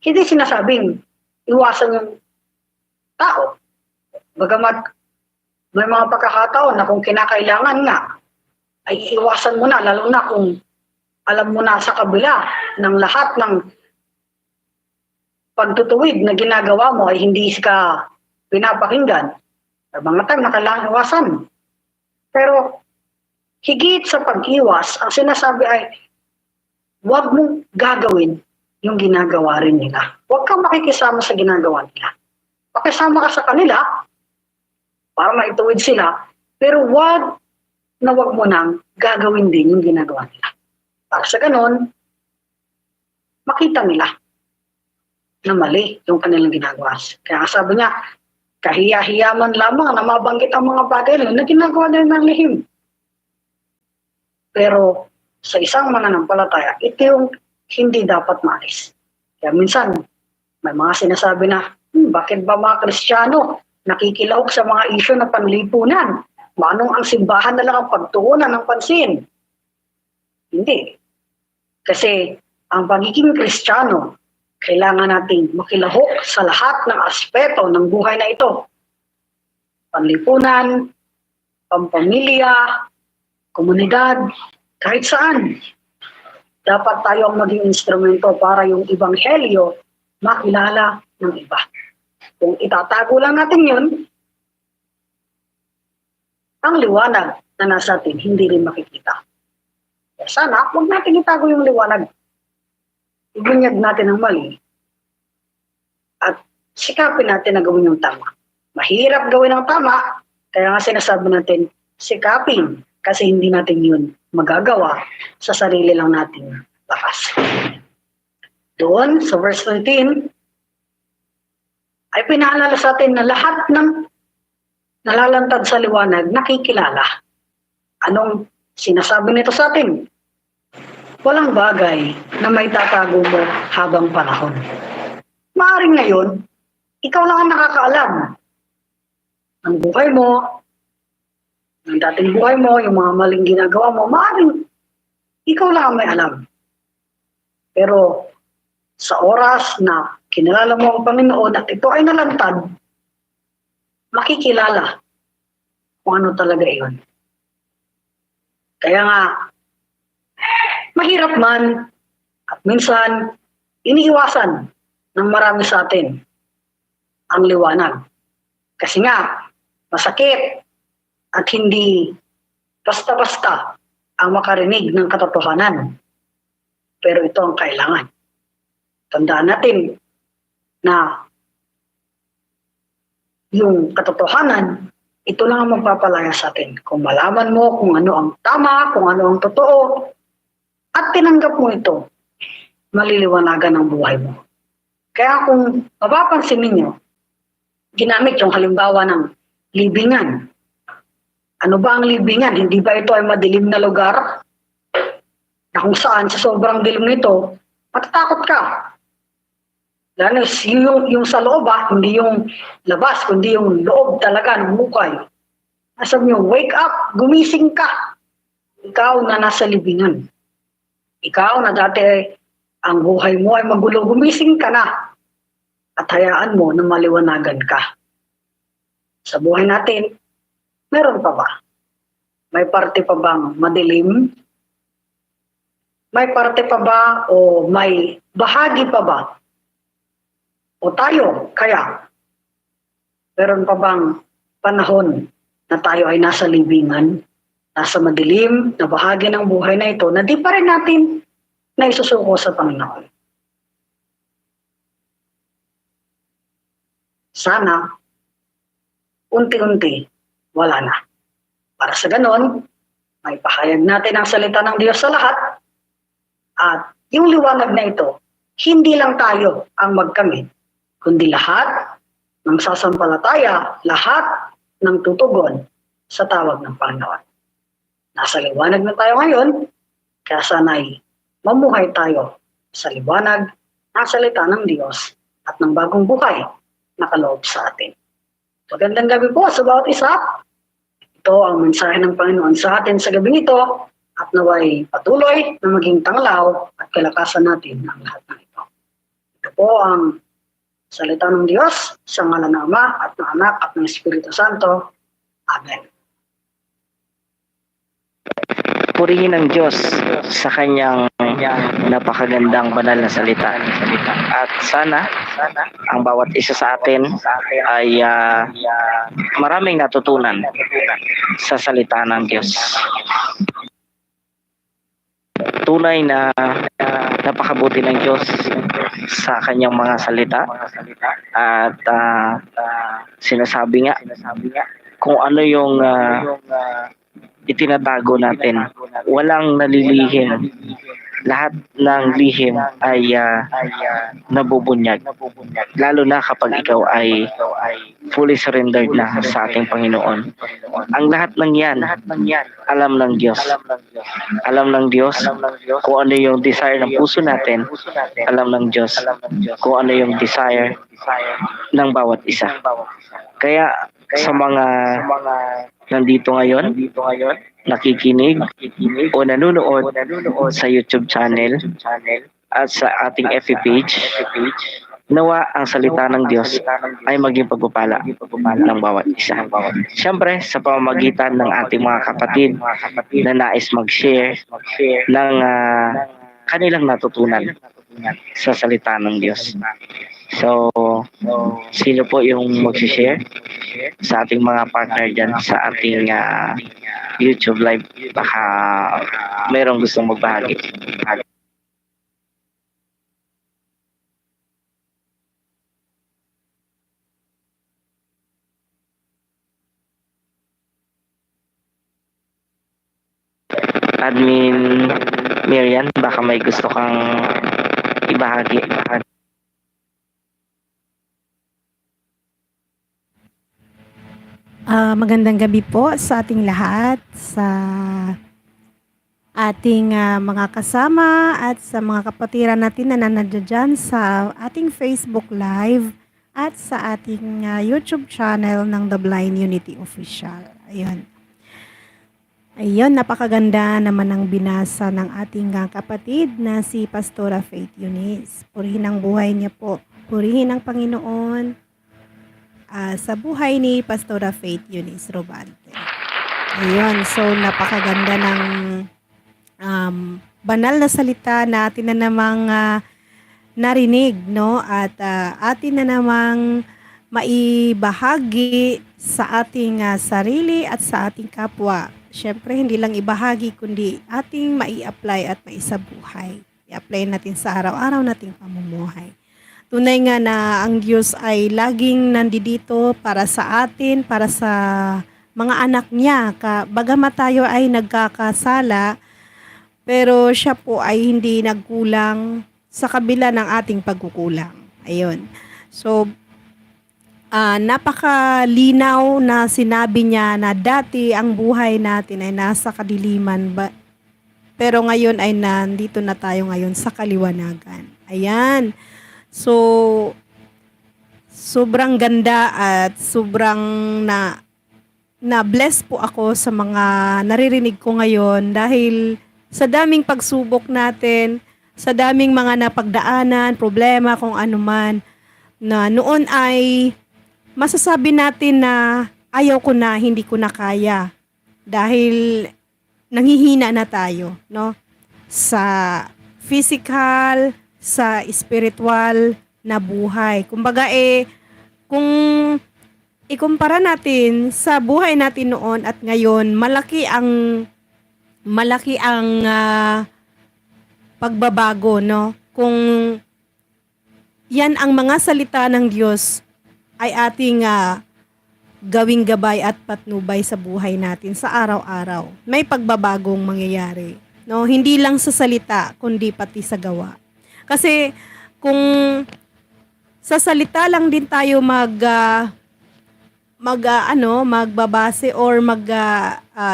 Hindi sinasabing iwasan yung tao. Bagamat may mga pagkakataon na kung kinakailangan nga, ay iwasan mo na, lalo na kung alam mo na sa kabila ng lahat ng pagtutuwid na ginagawa mo ay hindi ka pinapakinggan. May mga time na kailangan iwasan. Pero higit sa pag-iwas, ang sinasabi ay huwag mong gagawin yung ginagawa rin nila. Huwag kang makikisama sa ginagawa nila. Makisama ka sa kanila para maituwid sila, pero huwag mo nang gagawin din yung ginagawa nila. Para sa ganon, makita nila na mali yung kanilang ginagawa. Kaya sabi niya, kahiya-hiya man lamang na mabanggit ang mga bagay na ginagawa nila ng lihim. Pero sa isang mananampalataya, ito yung hindi dapat maalis. Kaya minsan, may mga sinasabi na, bakit ba mga Kristiyano nakikilahok sa mga isyu na panlipunan? Manong ang simbahan na lang ang pagtuunan ng pansin? Hindi. Kasi ang pagiging Kristiyano, kailangan natin makilahok sa lahat ng aspeto ng buhay na ito. Panlipunan, pampamilya, komunidad, kahit saan. Dapat tayo ang maging instrumento para yung ebanghelyo makilala ng iba. Kung itatago lang natin yun, ang liwanag na nasa atin hindi rin makikita. Kaya sana, huwag natin itago yung liwanag. Ibunyag natin ang mali at sikapin natin na gawin yung tama. Mahirap gawin ang tama, kaya nga sinasabi natin, sikapin kasi hindi natin yun magagawa sa sarili lang nating lakas. Doon, sa verse 13, ay pinaalala sa atin na lahat ng nalalantad sa liwanag, nakikilala. Anong sinasabi nito sa atin? Walang bagay na may tatago mo habang panahon. Maaring ngayon, ikaw lang ang nakakaalam ng buhay mo, ng dating buhay mo, yung mga maling ginagawa mo, maaring ikaw lang ang may alam. Pero sa oras na kinalala mo ang Panginoon at ito ay nalantad, makikilala kung ano talaga iyon. Kaya nga, mahirap man at minsan iniiwasan ng marami sa atin ang liwanag. Kasi nga, masakit at hindi basta-basta ang makarinig ng katotohanan. Pero ito ang kailangan. Tandaan natin na yung katotohanan, ito lang ang magpapalaya sa atin. Kung malaman mo kung ano ang tama, kung ano ang totoo, at tinanggap mo ito, maliliwanagan ang buhay mo. Kaya kung mapapansin ninyo, ginamit yung halimbawa ng libingan. Ano ba ang libingan? Hindi ba ito ay madilim na lugar? Na kung saan sa sobrang dilim nito, matatakot ka. Lalo yung sa loob, hindi yung labas, kundi yung loob talaga ng mukay. Nasabi nyo, wake up, gumising ka. Ikaw na nasa libingan. Ikaw na dati ang buhay mo ay magulo, gumising ka na. At hayaan mo na maliwanagan ka. Sa buhay natin, meron pa ba? May parte pa bang madilim? May parte pa ba o may bahagi pa ba? O tayo, kaya, meron pa bang panahon na tayo ay nasa libingan, nasa madilim na bahagi ng buhay na ito na di pa rin natin naisusuko sa Panginoon? Sana, unti-unti, wala na. Para sa ganon, may pahayag natin ang salita ng Diyos sa lahat at yung liwanag na ito, hindi lang tayo ang magkamit, kundi lahat ng sasampalataya, lahat ng tutugon sa tawag ng Panginoon. Nasa liwanag na tayo ngayon, kaya sana'y mamuhay tayo sa liwanag ng salita ng Diyos at ng bagong buhay na kaloob sa atin. Magandang gabi po sa bawat isa. Ito ang mensahe ng Panginoon sa atin sa gabi ito at naway patuloy na maging tanglaw at kalakasan natin ang lahat ng ito. Ito po ang salita ng Diyos sa ngalan ng Ama at ng Anak at ng Espiritu Santo. Amen.
Purihin ang Diyos sa kanyang napakagandang banal na salita. At sana ang bawat isa sa atin ay maraming natutunan sa salita ng Diyos. Tunay na napakabuti ng Diyos sa kanyang mga salita at sinasabi nga kung ano yung itinatago natin. Walang nalilihim. Lahat ng lihim ay nabubunyag. Lalo na kapag ikaw ay fully surrendered na sa ating Panginoon. Ang lahat ng yan, alam ng Diyos. Alam ng Diyos kung ano yung desire ng puso natin. Alam ng Diyos kung ano yung desire ng bawat isa. Kaya sa mga nandito ngayon, nakikinig o nanonood sa YouTube channel at sa ating FB page, nawa ang salita ng Diyos ay maging pagpapala ng bawat isa. Siyempre, sa pamamagitan ng ating mga kapatid na nais mag-share ng kanilang natutunan sa salita ng Diyos. So, sino po yung mag-share sa ating mga partner dyan sa ating YouTube live? Baka merong gustong magbahagi. Admin Miriam, baka may gusto kang ibahagi.
Magandang gabi po sa ating lahat, sa ating mga kasama at sa mga kapatiran natin na nandiyan dyan sa ating Facebook Live at sa ating YouTube channel ng The Blind Unity Official. Ayun. Ayun, napakaganda naman ang binasa ng ating kapatid na si Pastora Faith Eunice. Purihin ang buhay niya po. Purihin ang Panginoon sa buhay ni Pastora Faith Eunice Robante. Ayun, so napakaganda ng banal na salita na atin na namang narinig, no? At atin na namang maibahagi sa ating sarili at sa ating kapwa. Siyempre, hindi lang ibahagi, kundi ating mai-apply at maisabuhay. I-apply natin sa araw-araw nating pamumuhay. Tunay nga na ang Diyos ay laging nandito para sa atin, para sa mga anak niya. Bagamat tayo ay nagkakasala, pero siya po ay hindi nagkulang sa kabila ng ating pagkukulang. Ayun. So, napakalinaw na sinabi niya na dati ang buhay natin ay nasa kadiliman, pero ngayon ay nandito na tayo ngayon sa kaliwanagan. Ayan. So, sobrang ganda at sobrang na-bless po ako sa mga naririnig ko ngayon dahil sa daming pagsubok natin, sa daming mga napagdaanan, problema, kung ano man, na noon ay masasabi natin na ayaw ko na, hindi ko na kaya dahil nanghihina na tayo, no? Sa physical, sa spiritual na buhay. Kumbaga kung ikumpara natin sa buhay natin noon at ngayon, malaki ang pagbabago, no? Kung yan ang mga salita ng Diyos ay ating gawing gabay at patnubay sa buhay natin sa araw-araw. May pagbabagong mangyayari, no? Hindi lang sa salita, kundi pati sa gawa. Kasi kung sa salita lang din tayo magbabase or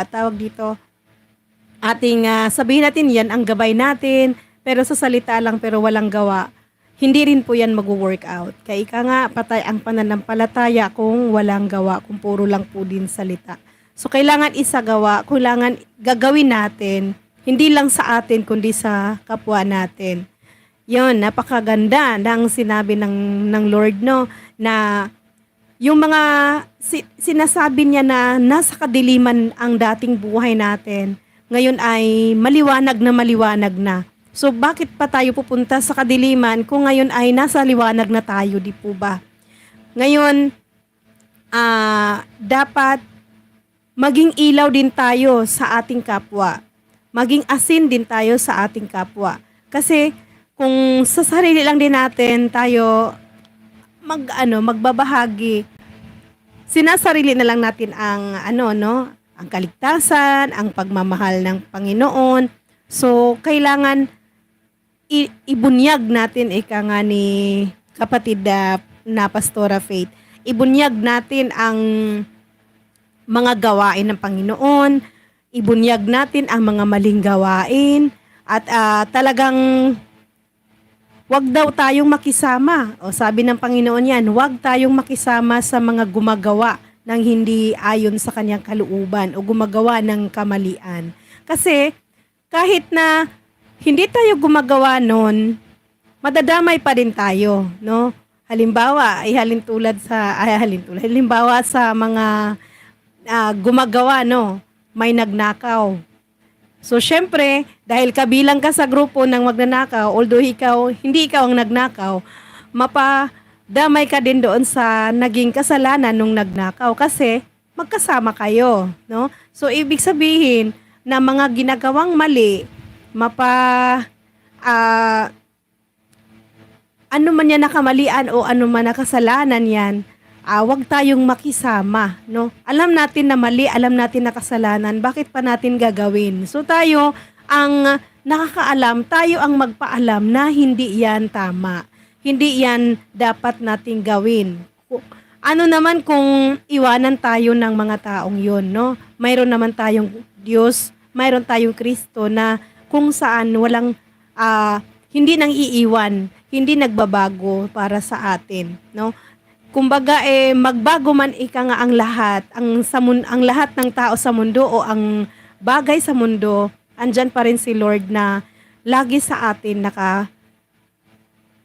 tawag dito, ating sabihin natin yan ang gabay natin, pero sa salita lang pero walang gawa, hindi rin po yan mag-work out. Kaya ika nga, patay ang pananampalataya kung walang gawa, kung puro lang po din salita. So, kailangan isagawa, kailangan gagawin natin, hindi lang sa atin, kundi sa kapwa natin. Yon, napakaganda ng sinabi ng Lord, no, na yung mga sinasabi niya na nasa kadiliman ang dating buhay natin, ngayon ay maliwanag na. So, bakit pa tayo pupunta sa kadiliman kung ngayon ay nasa liwanag na tayo, di po ba? Ngayon, dapat maging ilaw din tayo sa ating kapwa. Maging asin din tayo sa ating kapwa. Kasi, kung sa sarili lang din natin tayo magbabahagi, sinasarili na lang natin ang ang kaligtasan, ang pagmamahal ng Panginoon. So, kailangan ibunyag natin, ika nga ni kapatid na Pastora Faith, ibunyag natin ang mga gawain ng Panginoon, ibunyag natin ang mga maling gawain, at talagang wag daw tayong makisama. O sabi ng Panginoon yan, wag tayong makisama sa mga gumagawa ng hindi ayon sa kanyang kalooban o gumagawa ng kamalian. Kasi kahit na hindi tayo gumagawa nun, madadamay pa rin tayo, no? Halimbawa sa mga gumagawa, no? May nagnakaw. So, syempre, dahil kabilang ka sa grupo ng magnanakaw, although hindi ikaw ang nagnakaw, mapadamay ka din doon sa naging kasalanan nung nagnakaw kasi magkasama kayo, no? So, ibig sabihin na mga ginagawang mali, ano man yan nakamalian o ano man nakasalanan yan, wag tayong makisama, no? Alam natin na mali, alam natin na kasalanan, bakit pa natin gagawin? So tayo ang nakakaalam, tayo ang magpaalam na hindi yan tama. Hindi yan dapat nating gawin. Ano naman kung iwanan tayo ng mga taong yon, no? Mayroon naman tayong Diyos, mayroon tayong Kristo na kung saan walang hindi nang iiwan, hindi nagbabago para sa atin, no? Kumbaga magbago man ika nga ang lahat, ang lahat ng tao sa mundo o ang bagay sa mundo, andyan pa rin si Lord na lagi sa atin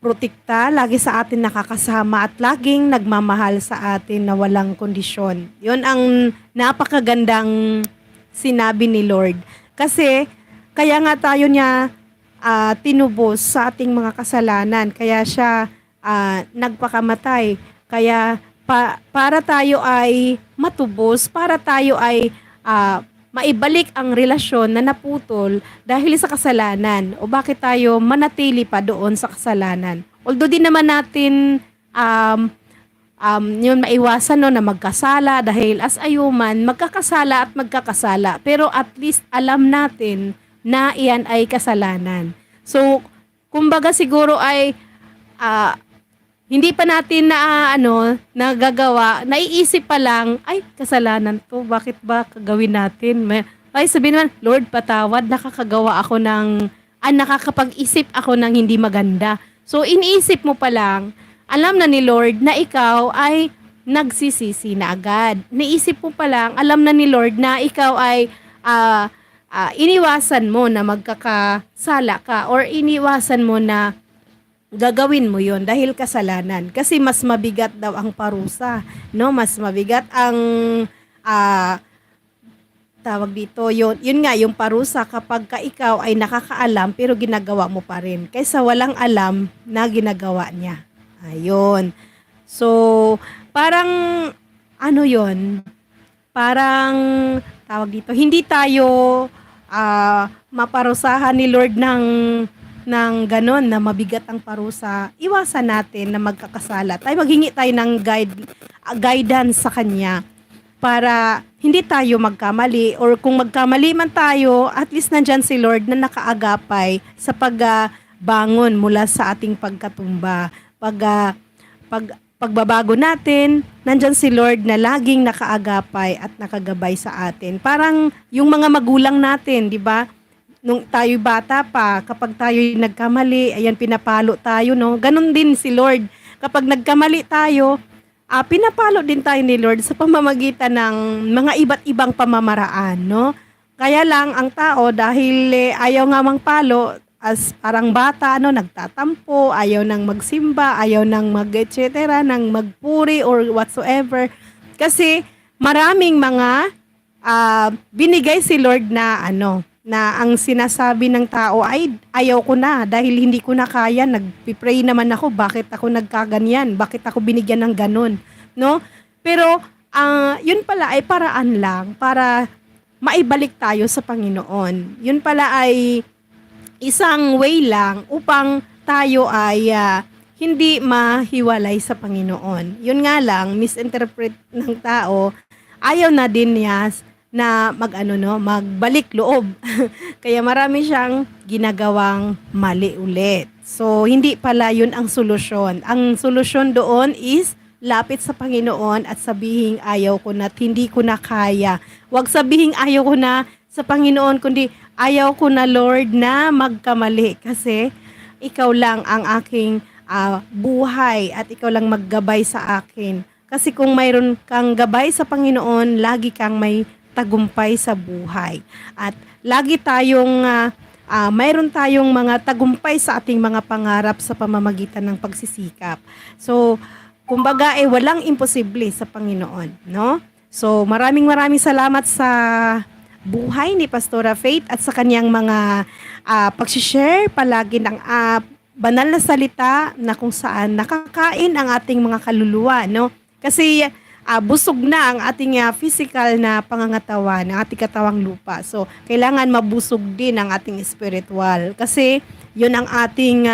protekta, lagi sa atin nakakasama at laging nagmamahal sa atin na walang kondisyon. 'Yon ang napakagandang sinabi ni Lord. Kasi kaya nga tayo niya tinubos sa ating mga kasalanan. Kaya siya nagpakamatay. Kaya para tayo ay matubos, para tayo ay maibalik ang relasyon na naputol dahil sa kasalanan. O bakit tayo manatili pa doon sa kasalanan? Although din naman natin yun maiwasan no, na magkasala dahil as a human, magkakasala at magkakasala. Pero at least alam natin na iyan ay kasalanan. So, kumbaga siguro ay hindi pa natin nagagawa, naiisip pa lang, ay, kasalanan to, bakit ba gagawin natin? Ay, sabihin naman, Lord, patawad, nakakapag-isip ako ng hindi maganda. So, iniisip mo pa lang, alam na ni Lord na ikaw ay nagsisisi na agad. Naisip mo pa lang, alam na ni Lord na ikaw ay iniwasan mo na magkakasala ka or iniwasan mo na gagawin mo yon dahil kasalanan. Kasi mas mabigat daw ang parusa, no? Mas mabigat ang tawag dito, yun nga, yung parusa kapag ka ikaw ay nakakaalam pero ginagawa mo pa rin. Kaysa walang alam na ginagawa niya. Ayun. So, parang parang tawag dito, hindi tayo maparusahan ni Lord ng ganon na mabigat ang parusa. Iwasan natin na magkakasala. Maghingi tayo ng guidance sa Kanya para hindi tayo magkamali or kung magkamali man tayo, at least nandyan si Lord na nakaagapay sa pagbangon mula sa ating pagkatumba. Pagbabago natin, nandyan si Lord na laging nakaagapay at nakagabay sa atin. Parang yung mga magulang natin, di ba? nung tayo bata pa, kapag tayo nagkamali, ayan, pinapalo tayo, no? Ganon din si Lord. Kapag nagkamali tayo, pinapalo din tayo ni Lord sa pamamagitan ng mga iba't ibang pamamaraan, no? Kaya lang, ang tao, dahil ayaw nga palo, as parang bata, ano, nagtatampo, ayaw nang magsimba, ayaw nang et cetera, nang magpuri or whatsoever. Kasi maraming mga binigay si Lord na ano, na ang sinasabi ng tao ay ayaw ko na dahil hindi ko na kaya, nagpi-pray naman ako, bakit ako nagkaganyan, bakit ako binigyan ng ganun, no? Pero yun pala ay paraan lang para maibalik tayo sa Panginoon. Yun pala ay isang way lang upang tayo ay hindi mahiwalay sa Panginoon. Yun nga lang, misinterpret ng tao, ayaw na din niya na magbalik loob. Kaya marami siyang ginagawang mali ulit. So, hindi pala yun ang solusyon. Ang solusyon doon is lapit sa Panginoon at sabihing ayaw ko na at hindi ko na kaya. Huwag sabihing ayaw ko na sa Panginoon, kundi ayaw ko na, Lord, na magkamali kasi ikaw lang ang aking buhay at ikaw lang maggabay sa akin. Kasi kung mayroon kang gabay sa Panginoon, lagi kang may tagumpay sa buhay. At lagi tayong mayroon tayong mga tagumpay sa ating mga pangarap sa pamamagitan ng pagsisikap. So, kumbaga walang imposible sa Panginoon, no? So, maraming salamat sa buhay ni Pastora Faith at sa kanyang mga pag-share palagi ng banal na salita na kung saan nakakain ang ating mga kaluluwa, no? Kasi busog na ang ating physical na pangangatawan, ang ating katawang lupa. So, kailangan mabusog din ang ating spiritual. Kasi, yun ang ating,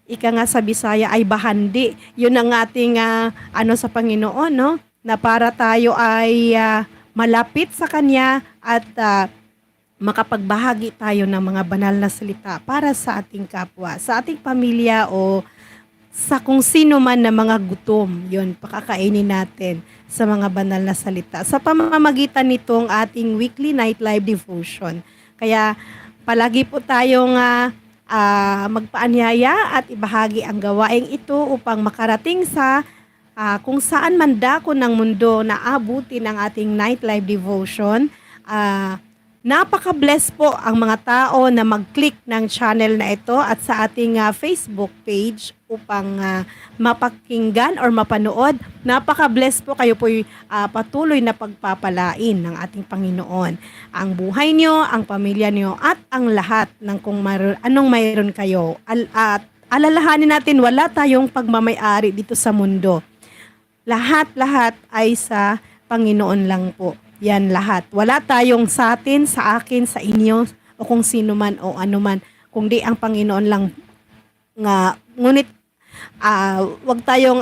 ika nga sa Bisaya, ay bahandi. Yun ang ating, sa Panginoon, no? Na para tayo ay malapit sa Kanya at makapagbahagi tayo ng mga banal na salita para sa ating kapwa, sa ating pamilya o sa kung sino man na mga gutom, yun, pakakainin natin sa mga banal na salita. Sa pamamagitan nitong ating weekly night live devotion. Kaya palagi po tayong magpaanyaya at ibahagi ang gawaing ito upang makarating sa kung saan man dako ng mundo na abutin ang ating night live devotion. Napaka-bless po ang mga tao na mag-click ng channel na ito at sa ating Facebook page upang mapakinggan or mapanood. Napaka-bless po, kayo po patuloy na pagpapalain ng ating Panginoon. Ang buhay nyo, ang pamilya nyo, at ang lahat ng anong mayroon kayo. At alalahanin natin, wala tayong pagmamay-ari dito sa mundo. Lahat ay sa Panginoon lang po. Yan lahat. Wala tayong sa atin, sa akin, sa inyo, o kung sino man o ano man, kundi ang Panginoon lang nga. Ngunit, wag tayong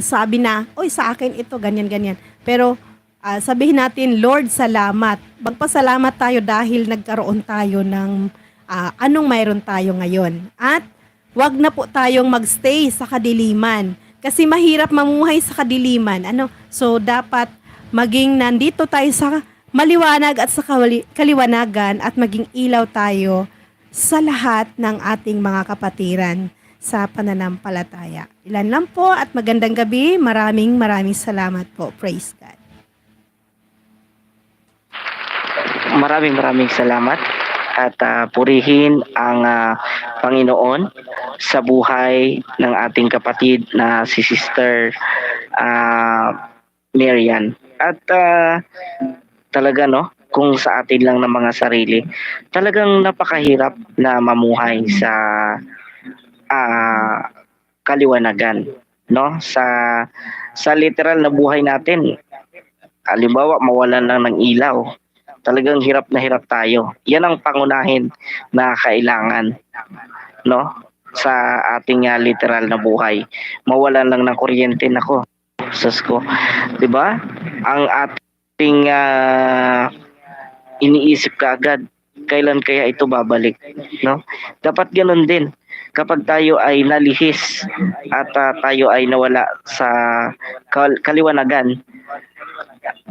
sabi na, oy, sa akin ito, ganyan. Pero, sabihin natin, Lord, salamat. Magpasalamat tayo dahil nagkaroon tayo ng anong mayroon tayo ngayon. At, wag na po tayong magstay sa kadiliman. Kasi mahirap mamuhay sa kadiliman. So, dapat maging nandito tayo sa maliwanag at sa kaliwanagan at maging ilaw tayo sa lahat ng ating mga kapatiran sa pananampalataya. Ilan lang po at magandang gabi. Maraming salamat po. Praise God.
Maraming salamat at purihin ang Panginoon sa buhay ng ating kapatid na si Sister Marian. At talaga kung sa atin lang ng mga sarili, talagang napakahirap na mamuhay sa kaliwanagan, no? Sa literal na buhay natin. Halimbawa, mawalan lang ng ilaw. Talagang hirap na hirap tayo. Yan ang pangunahin na kailangan, no? Sa ating literal na buhay. Mawalan lang ng kuryente, nako. Sus ko. 'Di ba? Ang ating iniisip kaagad, kailan kaya ito babalik, no? Dapat ganoon din. Kapag tayo ay nalihis at tayo ay nawala sa kaliwanagan,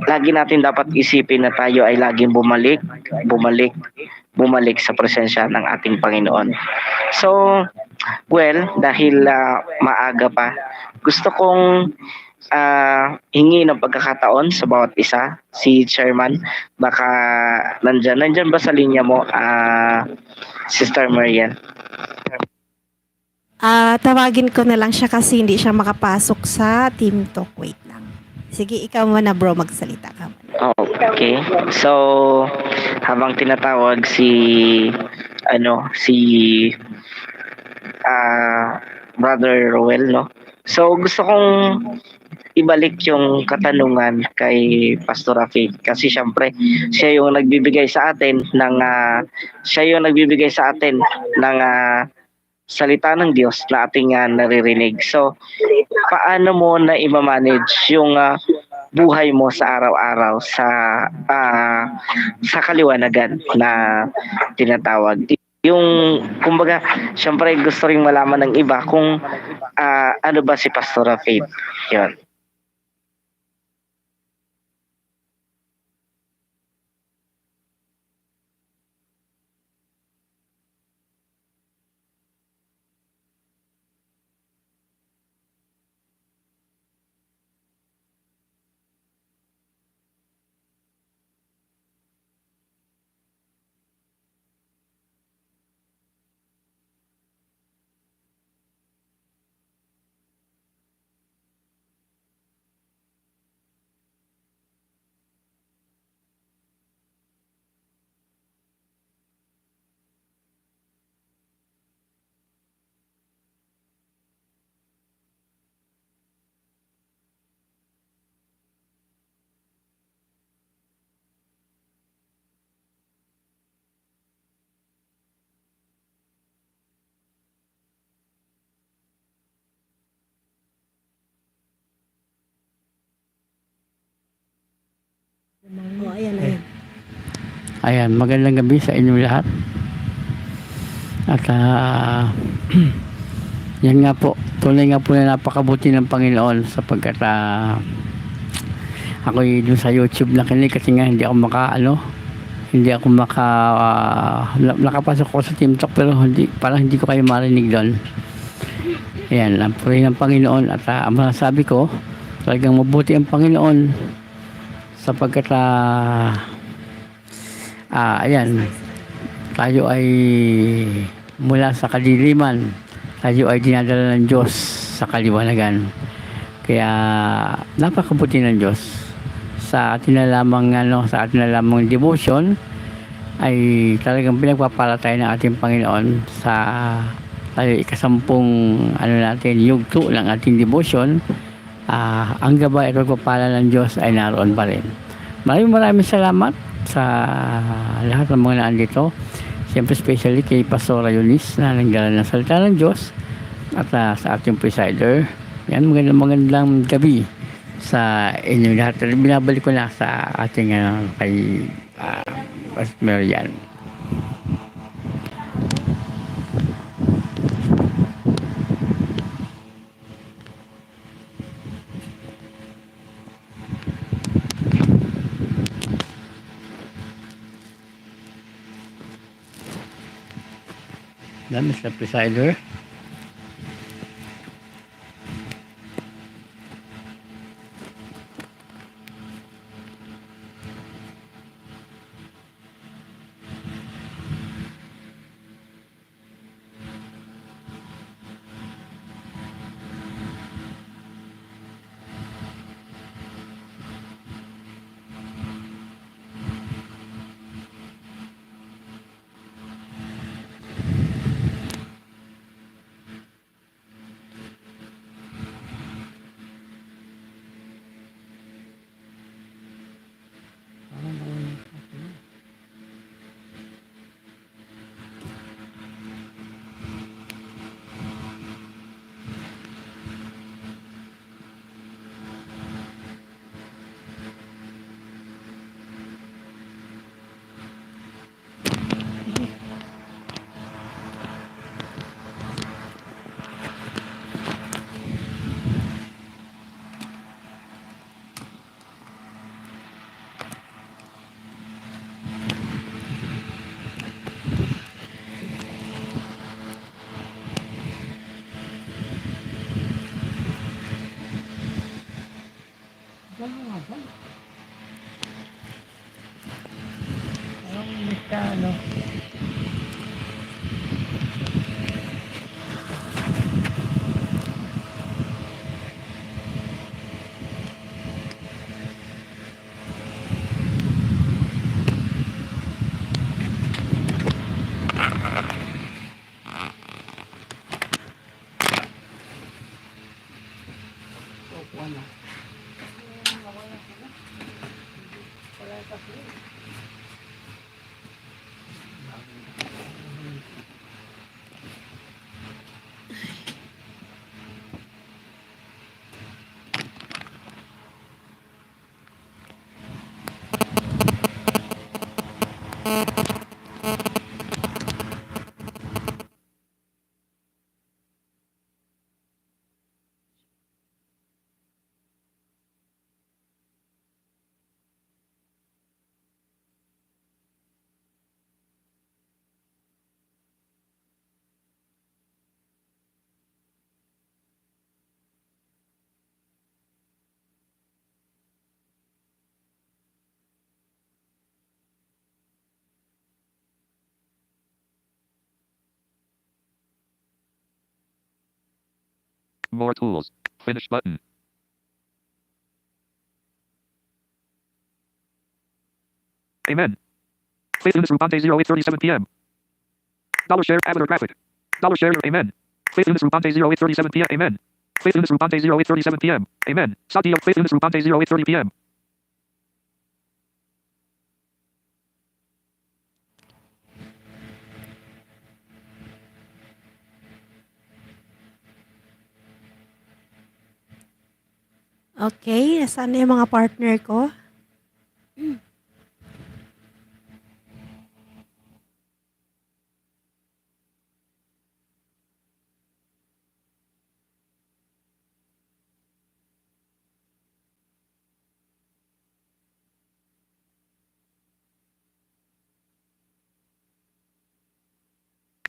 lagi natin dapat isipin na tayo ay laging bumalik, bumalik, bumalik sa presensya ng ating Panginoon. So, well, dahil maaga pa, gusto kong hingi ng pagkakataon sa bawat isa. Si Chairman, baka nandyan ba sa linya mo, Sister Marian?
Tawagin ko na lang siya kasi hindi siya makapasok sa Team Talk. Wait lang. Sige, ikaw muna bro, magsalita ka muna.
Okay. So, habang tinatawag si Brother Roel, no? So, gusto kong ibalik yung katanungan kay Pastor Rafi kasi syempre siya yung nagbibigay sa atin ng salita ng Diyos na ating naririnig. So, paano mo na i-manage yung buhay mo sa araw-araw sa kaliwanagan na tinatawag? Yung, kumbaga, syempre gusto ring malaman ng iba kung ano ba si Pastor Rafi. Yun.
Ayan, magandang gabi sa inyong lahat. At yan nga po, tunay nga po na napakabuti ng Panginoon sapagkat ako'y dun sa YouTube nakinig kasi nga hindi ako nakapasok ko sa Team Talk pero parang hindi ko kayo marinig doon. Ayan, ang puri ng Panginoon at ang masasabi ko, talagang mabuti ang Panginoon sapagkat ayan, tayo ay mula sa kadiliman, tayo ay dinadala ng Diyos sa kaliwanagan. Kaya napakabuti ng Diyos sa atin na lamang devotion ay talagang pinagpapala tayo ng ating Panginoon sa tayo ikasampung yugto ng ating devotion. Ang gabay at pagpapala ng Diyos ay naroon pa rin. Maraming salamat sa lahat ng mga naandito. Siyempre especially kay Pastor Yunis na nagdala ng salita ng Diyos at sa ating presider. Yan, magandang gabi sa inyo lahat. Binabalik ko na sa ating kay Pastor Marian. Mr. Presider. Ano?
More tools. Finish button. Amen. Faith Eunice Rupante 0837 p.m. Dollar share avatar graphic. Dollar share amen. Faith Eunice Rupante 0837 p.m. Amen. Faith Eunice Rupante 0837 p.m. Amen. Satio Faith Eunice Rupante 0830 p.m.
Okay, nasaan na yung mga partner ko?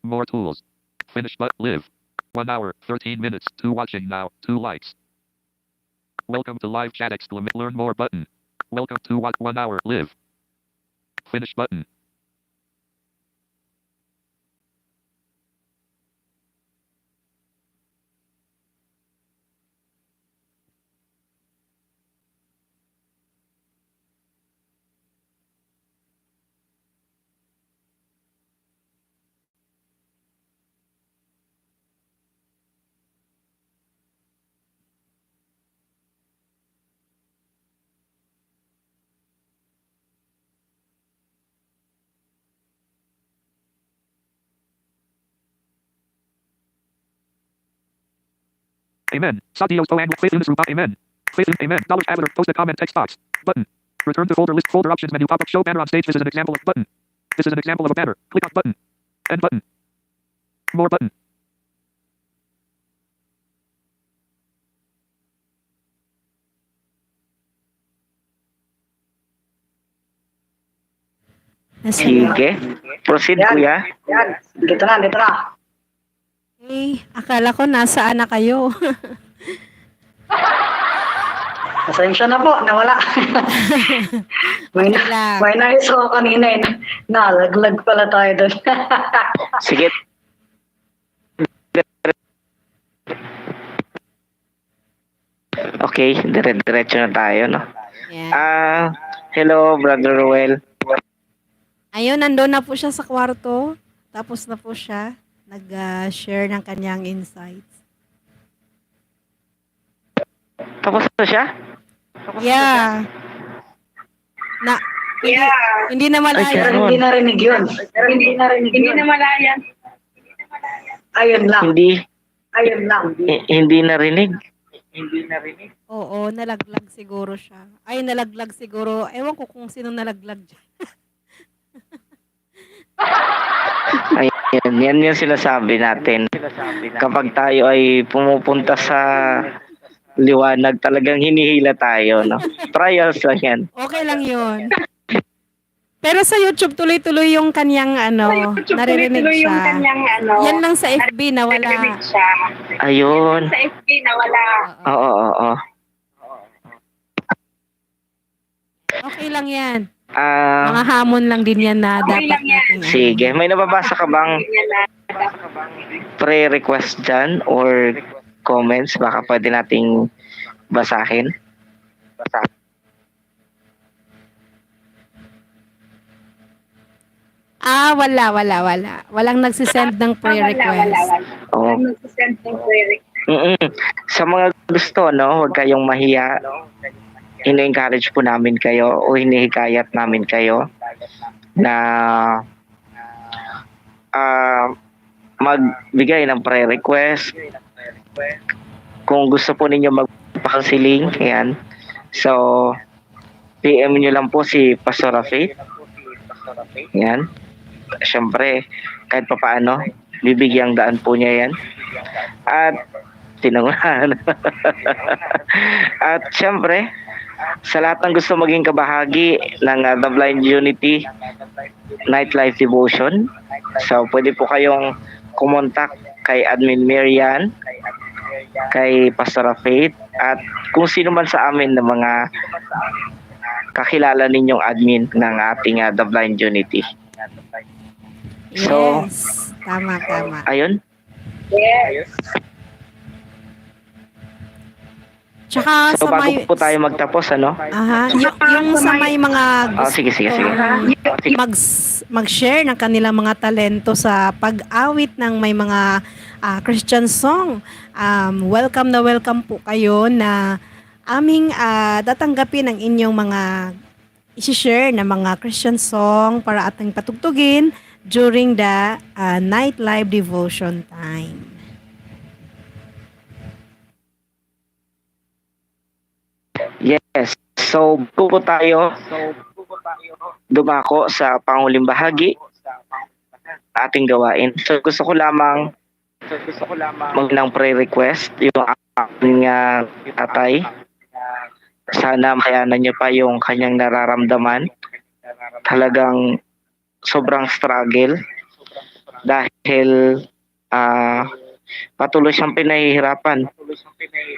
More tools. Finish but live. 1 hour, 13 minutes. 2 watching now. 2 likes. Welcome to live chat exclamation. Learn more button. Welcome to watch 1 hour. Live. Finish button. Amen. Satios Poang Faith Eunice Rupa. Amen. Faith Eunice. Amen. Dollar avatar. Post a comment text box. Button. Return to folder list. Folder options menu. Pop up show banner on stage. This is an example of button. This is an example of a banner. Click on button. End button. More button.
Nasaan?
Sige. Proceed,
Yan.
kuya.
Yan, dito na, dito na.
Okay, akala ko nasaan na kayo.
Pasensya na po, nawala. may na,
Lang.
may nais ako kanina eh. Nalaglag pala tayo doon.
Sige. Okay, dire-diretso na tayo, no?
Yeah.
Hello, Brother Ruel.
Ayun, nandun na po siya sa kwarto. Tapos na po siya. Nag-share ng kanyang insights.
Tapos na siya?
Yeah. Na, hindi na
Ay,
malaya.
Pero
Ganon.
hindi narinig yun. Hindi na malayan. Ayun lang.
Hindi,
Ayun lang.
hindi narinig.
Oo, nalaglag siguro siya. Ay, nalaglag siguro. Ewan ko kung sino nalaglag dyan.
Ayan, yan yung sinasabi natin. Kapag tayo ay pumupunta sa liwanag, talagang hinihila tayo, no? Trials lang yan.
Okay lang yun. Pero sa YouTube, tuloy-tuloy yung kanyang naririnig siya. Yan lang sa FB na wala.
Ayun. Oo, oo, oo.
Okay lang yan.
Ah,
Mga hamon lang din yan na dapat natin.
sige, may nababasa ka bang pre-request dyan or comments? Baka pwede nating basahin.
Wala. Walang nagsisend ng prayer request.
Oo. Mm-mm. Sa mga gusto, no, huwag kayong mahiya. Ini-encourage po namin kayo o hinihikayat namin kayo na magbigay ng prayer request. Kung gusto po ninyo magpa-counseling, ayan. So, PM nyo lang po si Pastor Faith. Ayan. Siyempre, kahit pa paano, bibigyang daan po niya yan. At, tinangunan. At, siyempre, sa lahat ng gusto maging kabahagi ng The Blind Unity Nightlife Devotion, so pwede po kayong kumontak kay Admin Marian, kay Pastor Faith, at kung sino man sa amin na mga kakilala ninyong admin ng ating The Blind Unity. So,
Yes. Tama.
ayun.
Tsaka
So,
sa
bago
may...
po tayo magtapos, ano?
yung sa may mga
Sige.
mag-share ng kanilang mga talento sa pag-awit ng may mga Christian song. Welcome po kayo na aming tatanggapin ang inyong mga isi-share na mga Christian song para ating patugtugin during the night live devotion time.
Yes. So, po tayo dumako sa panguling bahagi ating gawain. So, gusto ko lamang ng prayer request yung aking tatay. Sana makayanan niyo pa yung kanyang nararamdaman. Talagang sobrang struggle dahil patuloy siyang pinahihirapan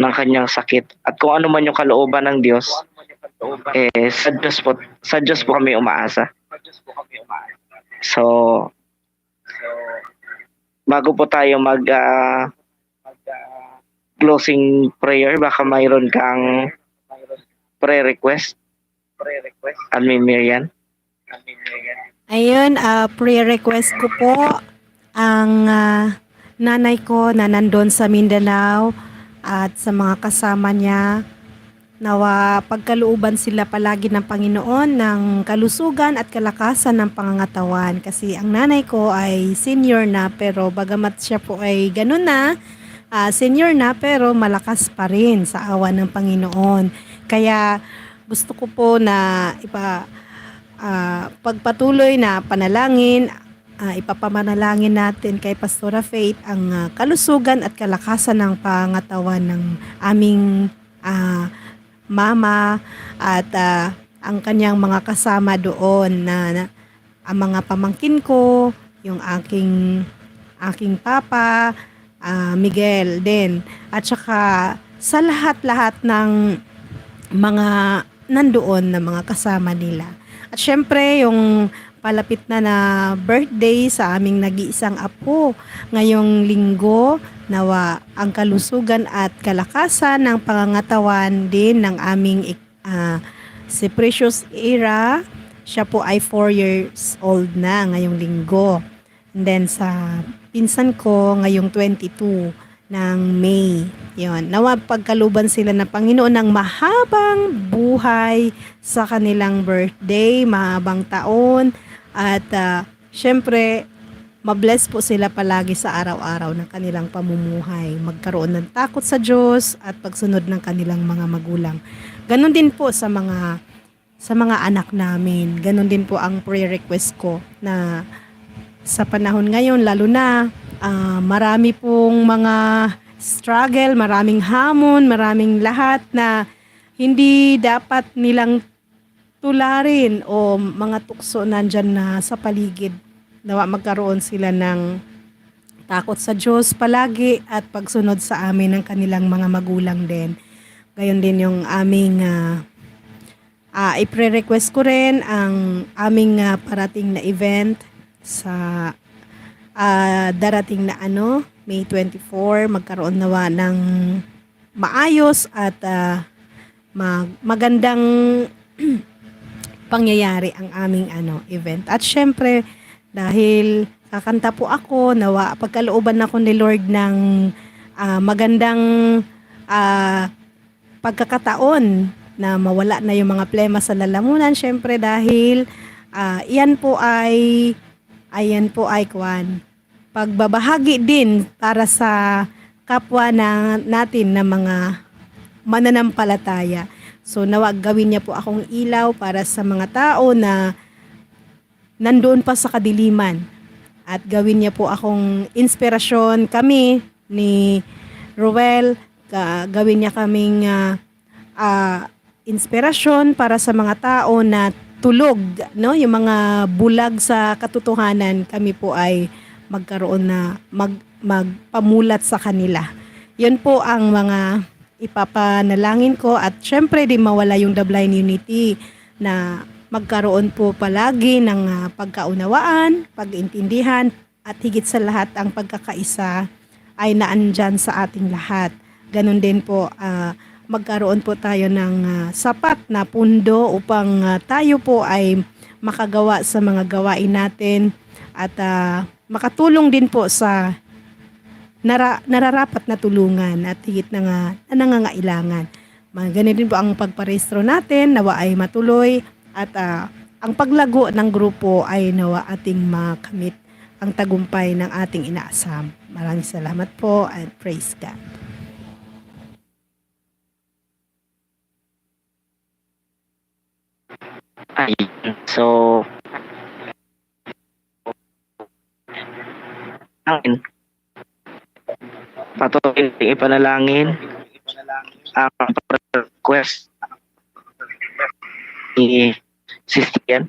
ng kanyang sakit. At kung ano man yung kalooban ng Diyos, sa Diyos po kami umaasa. So, bago po tayo mag closing prayer, baka mayroon kang prayer request. Admin Marian.
Ayun, prayer request ko po ang nanay ko na nandun sa Mindanao at sa mga kasama niya. Nawa pagkalooban sila palagi ng Panginoon ng kalusugan at kalakasan ng pangangatawan. Kasi ang nanay ko ay senior na, pero bagamat siya po ay ganun na, senior na pero malakas pa rin sa awa ng Panginoon. Kaya gusto ko po na pagpatuloy na panalangin, ipapamanalangin natin kay Pastora Faith ang kalusugan at kalakasan ng pangatawan ng aming mama at ang kanyang mga kasama doon na ang mga pamangkin ko, yung aking papa, Miguel din, at saka sa lahat-lahat ng mga nandoon na mga kasama nila. At syempre, yung palapit na birthday sa aming nag-iisang apo ngayong linggo, nawa ang kalusugan at kalakasan ng pangangatawan din ng aming si Precious Era. Siya po ay 4 years old na ngayong linggo. And then sa pinsan ko ngayong 22 ng May. Yon, nawa pagkaluban sila ng Panginoon ng mahabang buhay sa kanilang birthday, mahabang taon, at syempre mabless po sila palagi sa araw-araw ng kanilang pamumuhay, magkaroon ng takot sa Diyos at pagsunod ng kanilang mga magulang. Ganon din po sa mga anak namin. Ganon din po ang prayer request ko na sa panahon ngayon, lalo na marami pong mga struggle, maraming hamon, maraming lahat na hindi dapat nilang tularin o mga tukso nandyan na sa paligid. Nawa magkaroon sila ng takot sa Diyos palagi at pagsunod sa amin ng kanilang mga magulang din. Gayon din yung aming ipre-request ko rin ang aming parating na event sa darating na May 24, magkaroon nawa ng maayos at magandang pangyayari ang aming event. At syempre, dahil kakanta po ako, nawa pagkalooban ako ni Lord ng magandang pagkakataon na mawala na yung mga plema sa lalamunan. Syempre dahil ayan po ay pagbabahagi din para sa kapwa natin na mga mananampalataya. So nawag gawin niya po akong ilaw para sa mga tao na nandoon pa sa kadiliman. At gawin niya po akong inspirasyon kami ni Roel, gawin niya kaming inspirasyon para sa mga tao na tulog, no? Yung mga bulag sa katotohanan, kami po ay magkaroon na magpamulat sa kanila. Yun po ang mga ipapanalangin ko at syempre di mawala yung The Blind Unity na magkaroon po palagi ng pagkaunawaan, pag-intindihan at higit sa lahat ang pagkakaisa ay naandyan sa ating lahat. Ganon din po magkaroon po tayo ng sapat na pundo upang tayo po ay makagawa sa mga gawain natin at makatulong din po sa nararapat na tulungan at higit na nangangailangan. Ganun din po ang pagparehistro natin, nawa ay matuloy at ang paglago ng grupo ay nawa ating makamit ang tagumpay ng ating inaasam. Maraming salamat po and praise God.
Ayun. So, amin. Patuloy nating ipanalangin ang request ni Sistian.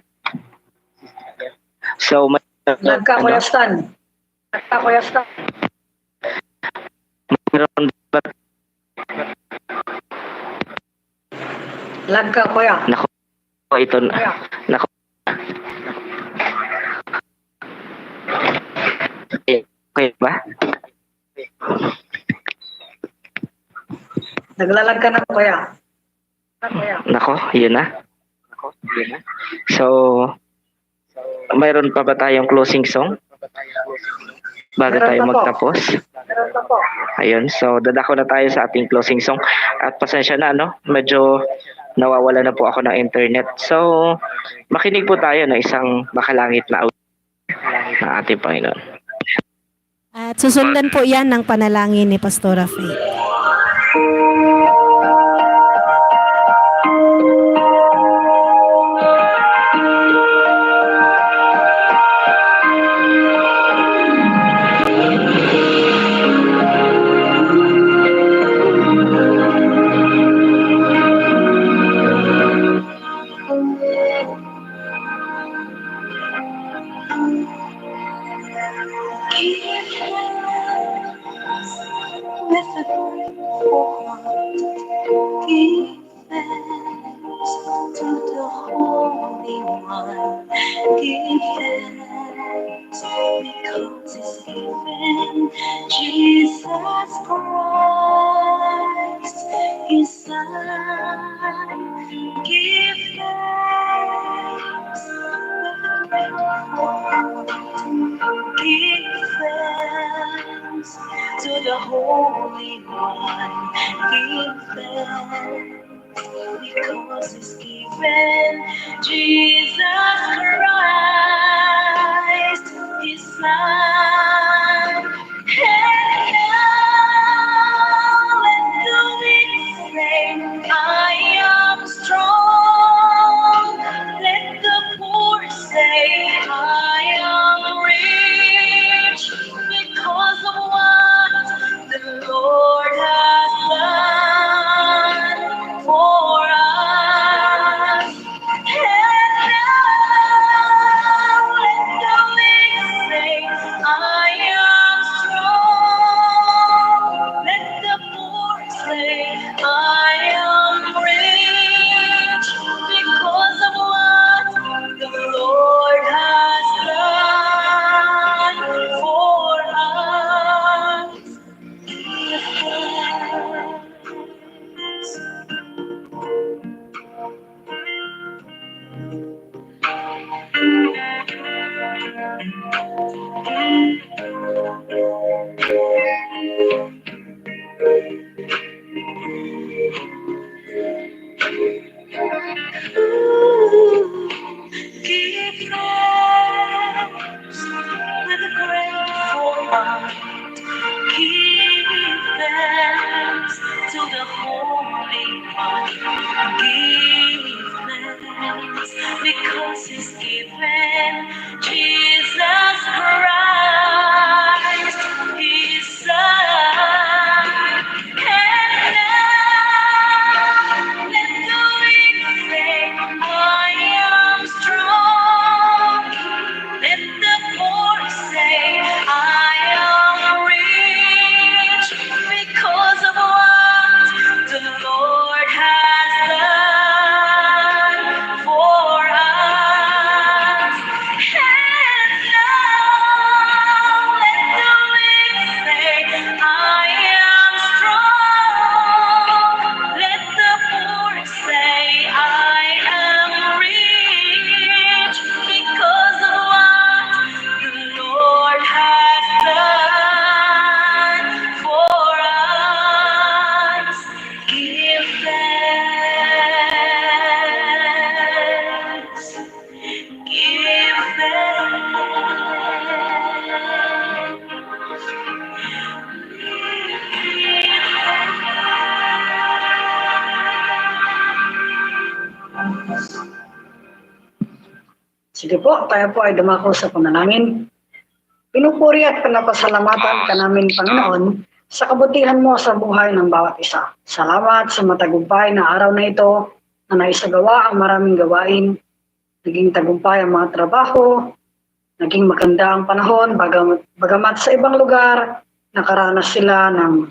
So,
Nagka-Kuya Stan.
mayroon ba?
Lagka, Kuya.
Nako, ito na. Nako. Okay ba?
Naglalag ka na, Kuya.
Nako, yun na. So, mayroon pa ba tayong closing song? Bago
Meron
tayo
pa po.
magtapos.
Meron pa po.
Ayun, so dadako na tayo sa ating closing song. At pasensya na, medyo nawawala na po ako ng internet. So, makinig po tayo ng isang makalangit na ng ating Panginoon.
At susundan po yan ng panalangin ni Pastora Faith.
With a grateful heart, give thanks to the Holy One. Give thanks because He's given Jesus Christ, His Son. Give thanks with a grateful heart. Give thanks to the Holy One. Give thanks because He's given Jesus Christ, His Son. And now let the weak say, I am strong. Let the poor say, I am rich because of what the Lord has done for us. And now Give thanks with a grateful heart. Give thanks to the Holy One. Give thanks because He's given Jesus Christ, His Son. And now let the weak say, I am strong. Let the poor say, I am rich because of what the Lord has done for us. And now let the weak say, I am strong. Let the poor say, I am rich because of what the Lord has done for us. Give thanks. Give thanks.
Sige po, tayo po ay dumako sa panalangin. Pinupuri at pinapasalamatan ka namin, Panginoon, sa kabutihan mo sa buhay ng bawat isa. Salamat sa matagumpay na araw na ito na naisagawa ang maraming gawain. Naging tagumpay ang mga trabaho, naging maganda ang panahon, bagamat sa ibang lugar, nakaranas sila ng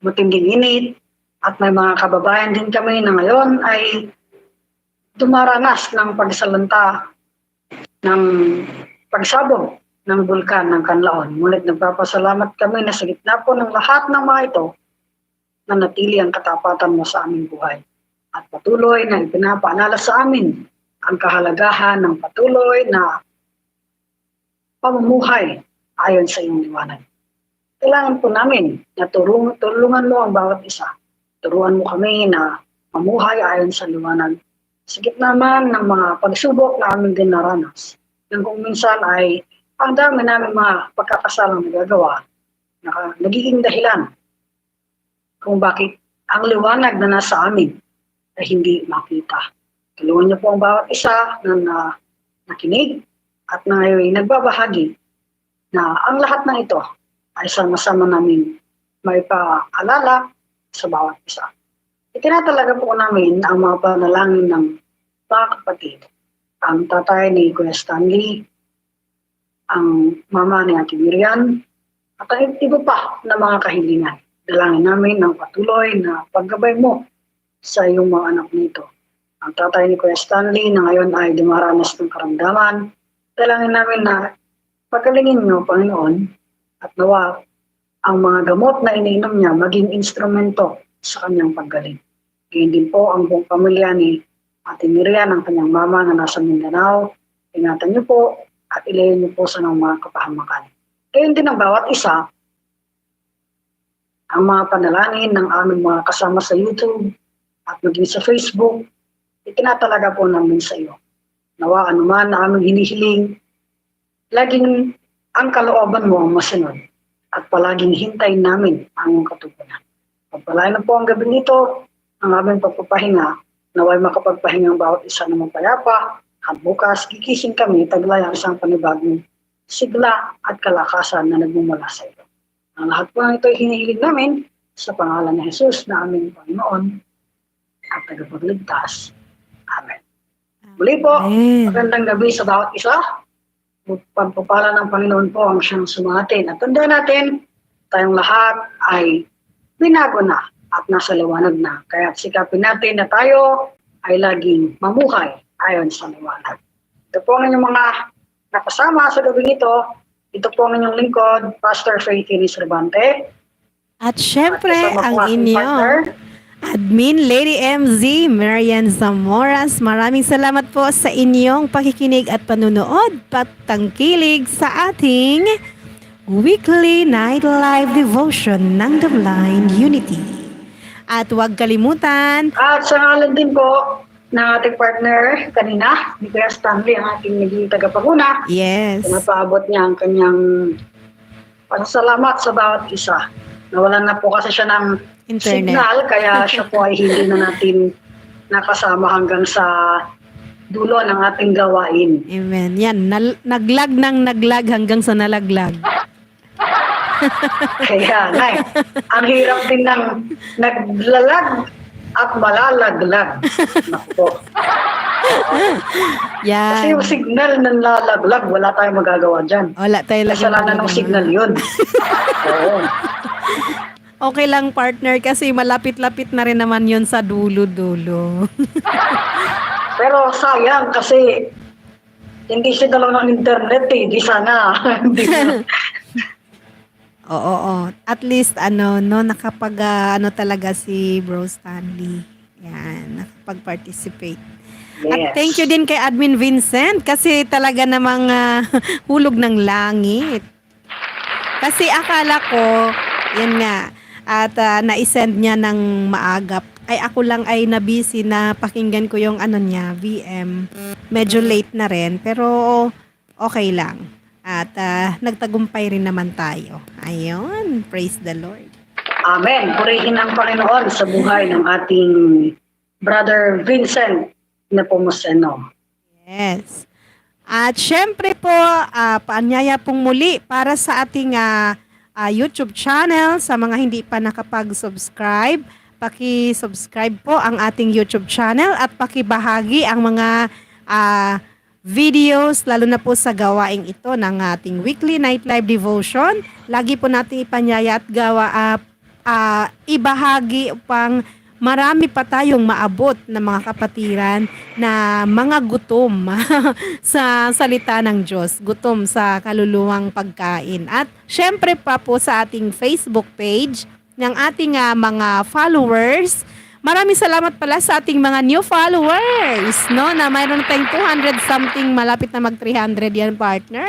matinding init at may mga kababayan din kami na ngayon ay dumaranas ng pagsalanta ng pagsabog ng bulkan ng Kanlaon. Ngunit nagpapasalamat kami na sa gitna po ng lahat ng mga ito, nanatili ang katapatan mo sa aming buhay. At patuloy na ipinapaalala sa amin ang kahalagahan ng patuloy na pamumuhay ayon sa iyong liwanag. Kailangan po namin na tulungan mo ang bawat isa. Turuan mo kami na mamuhay ayon sa liwanag. Sa gitna naman ng mga pagsubok na aming dinaranas, yung kung minsan ay ang dami namin mga pagkakasalang nagagawa, nagiging dahilan kung bakit ang liwanag na nasa amin ay hindi makita. Tulungan niyo po ang bawat isa na nakinig at na ngayon nagbabahagi na ang lahat ng ito ay sama-sama namin maipaalala sa bawat isa. Itinatalaga po namin ang mga panalangin ng mga kapatid. Ang tatay ni Kuya Stanley, ang mama ni Ate Miriam, at ang iba pa na mga kahilingan. Dalangin namin ng patuloy na paggabay mo sa iyong mga anak nito. Ang tatay ni Kuya Stanley na ngayon ay dumaranas ng karamdaman, dalangin namin na pagalingin niyo, Panginoon, at nawa ang mga gamot na iniinom niya maging instrumento sa kanyang paggaling. Ganyan din po ang buong pamilya ni Ate Miriam, ang kanyang mama na nasa Mindanao. Ingatan niyo po at ilayo niyo po sa mga kapahamakan. Ganyan din ang bawat isa, ang mga panalangin ng aming mga kasama sa YouTube at maging sa Facebook, itinatalaga po namin sa iyo. Nawa anuman na aming hinihiling, laging ang kalooban mo ang masunod at palaging hintayin namin ang katugunan. Pagpalain na po ang gabi nito, ang aming pagpapahinga, naway makapagpahinga ang bawat isa ng mapayapa, at bukas gigising kami taglay ang isang panibagong sigla at kalakasan na nagmumula sa iyo. Ang lahat po ng ito ay hinihiling namin sa pangalan ni Jesus na aming Panginoon at tagapagligtas. Amen. Muli po, magandang gabi sa bawat isa. Pagpapala ng Panginoon po ang siyang sumatin. At tandaan natin, tayong lahat ay binago na at nasa liwanag na. Kaya sikapin natin na tayo ay laging mamuhay ayon sa liwanag. Ito po ang inyong mga nakasama sa gabi nito. Ito po ang inyong lingkod, Pastor Faith Cervante.
At syempre,
At kasama po
ang
aking partner,
inyong Admin Lady MZ, Marian Zamoras, maraming salamat po sa inyong pakikinig at panunood patangkilig sa ating weekly night live devotion ng The Blind Unity. At huwag kalimutan,
At sa ngalan din po ng ating partner kanina, ni Kuya Stanley, ang ating naging tagapaguna,
yes,
pinapaabot niya ang kanyang pasasalamat sa bawat isa. Nawalan na po kasi siya ng
internet.
signal, kaya siya po ay hindi na natin nakasama hanggang sa dulo ng ating gawain.
Amen. Yan, naglag ng naglag hanggang sa nalaglag.
Kaya, nay, ang hirap din ng naglalag at malalaglag. Naku. Kasi
Yan.
yung signal ng lalaglag, wala tayong magagawa dyan.
Wala tayo lagi.
Kasalanan ng signal yun. Oo.
Okay lang partner kasi malapit-lapit na rin naman yun sa dulo-dulo.
Pero sayang kasi hindi siya dalaw ng internet eh. Di sana. Hindi na.
Oo. At least nakapag talaga si Bro Stanley. Yan, nakapag-participate. At
Yes.
thank you din kay Admin Vincent kasi talaga namang hulog ng langit. Kasi akala ko, yan nga, at na-send niya ng maagap. Ay ako lang ay nabisi na pakinggan ko yung niya, VM. Medyo late na rin, pero okay lang. At nagtagumpay rin naman tayo. Ayun, praise the Lord.
Amen. Purihin ang Panginoon sa buhay ng ating Brother Vincent na Pomoseno.
Yes. At syempre po, paanyaya pong muli para sa ating YouTube channel. Sa mga hindi pa nakapag-subscribe, paki-subscribe po ang ating YouTube channel at pakibahagi ang mga videos, lalo na po sa gawaing ito ng ating weekly night live devotion. Lagi po natin ipanyaya at ibahagi upang marami pa tayong maabot na mga kapatiran na mga gutom sa salita ng Diyos, gutom sa kaluluwang pagkain. At syempre pa po sa ating Facebook page ng ating mga followers. Maraming salamat pala sa ating mga new followers, no? Na mayroon tayong 200 something, malapit na mag 300 yan, partner.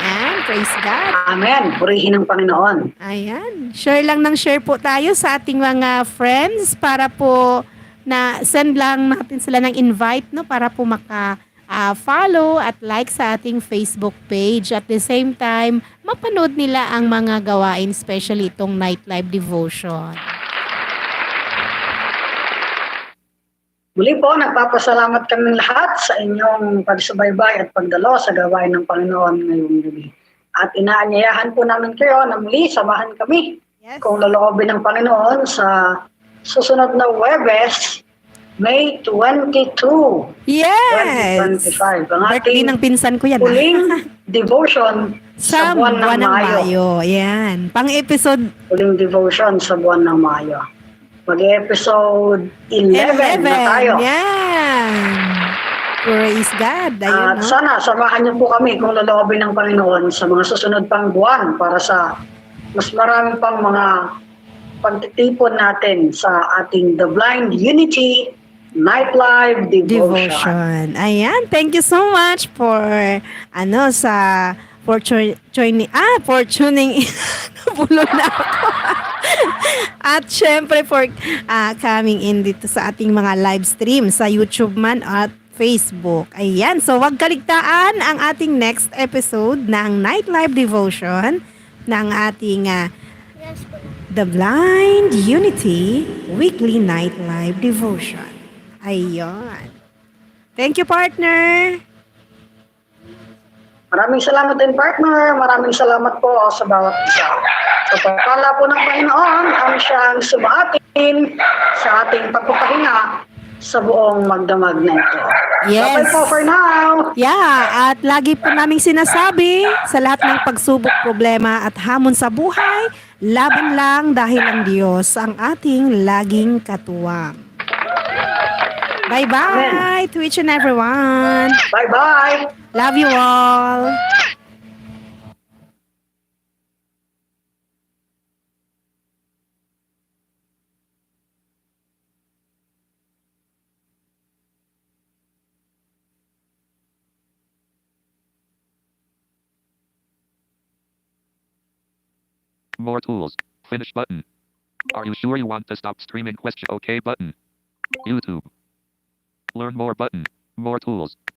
Ayan, praise God.
Amen. Purihin ang Panginoon.
Ayan. Share lang ng share po tayo sa ating mga friends para po na send lang natin sila ng invite, no, para po follow at like sa ating Facebook page. At the same time, mapanood nila ang mga gawain, especially itong night live devotion.
Muli po, nagpapasalamat kami lahat sa inyong pagsubaybay at pagdalo sa gawain ng Panginoon ngayong gabi. At inaanyayahan po namin kayo na muli samahan kami
Yes.
kung loloobin ng Panginoon sa susunod na Huwebes, May 22,
Yes!
2025. Ang
Birthday
ating
ng pinsan ko yan.
huling devotion
Sa
sa buwan ng Mayo.
Ayan. Pang-episode
Huling devotion sa buwan ng Mayo. Mag-episode 11 na tayo.
Yan. Praise God. Ayun,
At sana samahan niyo po kami kung loloobin ng Panginoon sa mga susunod pang buwan para sa mas marami pang mga pagtitipon natin sa ating The Blind Unity Night Live Devotion.
Devotion. Ayan. Thank you so much for tuning in. Nabulol na ako. At syempre for coming in dito sa ating mga live stream sa YouTube man at Facebook. Ayan. So wag kaligtaan ang ating next episode ng Night Live Devotion ng ating The Blind Unity Weekly Night Live Devotion. Ayun. Thank you, partner.
Maraming salamat din, partner. Maraming salamat po sa bawat isa. Sa pagpala po ng Panginoon, ang siyang sumaatin sa ating pagpapahinga sa buong magdamag na ito.
Yes.
Bye po for now.
Yeah, at lagi po naming sinasabi sa lahat ng pagsubok, problema at hamon sa buhay, laban lang dahil ang Diyos ang ating laging katuwang. Bye-bye to each and everyone.
Bye-bye.
Love you all.
More tools. Finish button. Are you sure you want to stop streaming? Question. OK button. YouTube. Learn more button. More tools.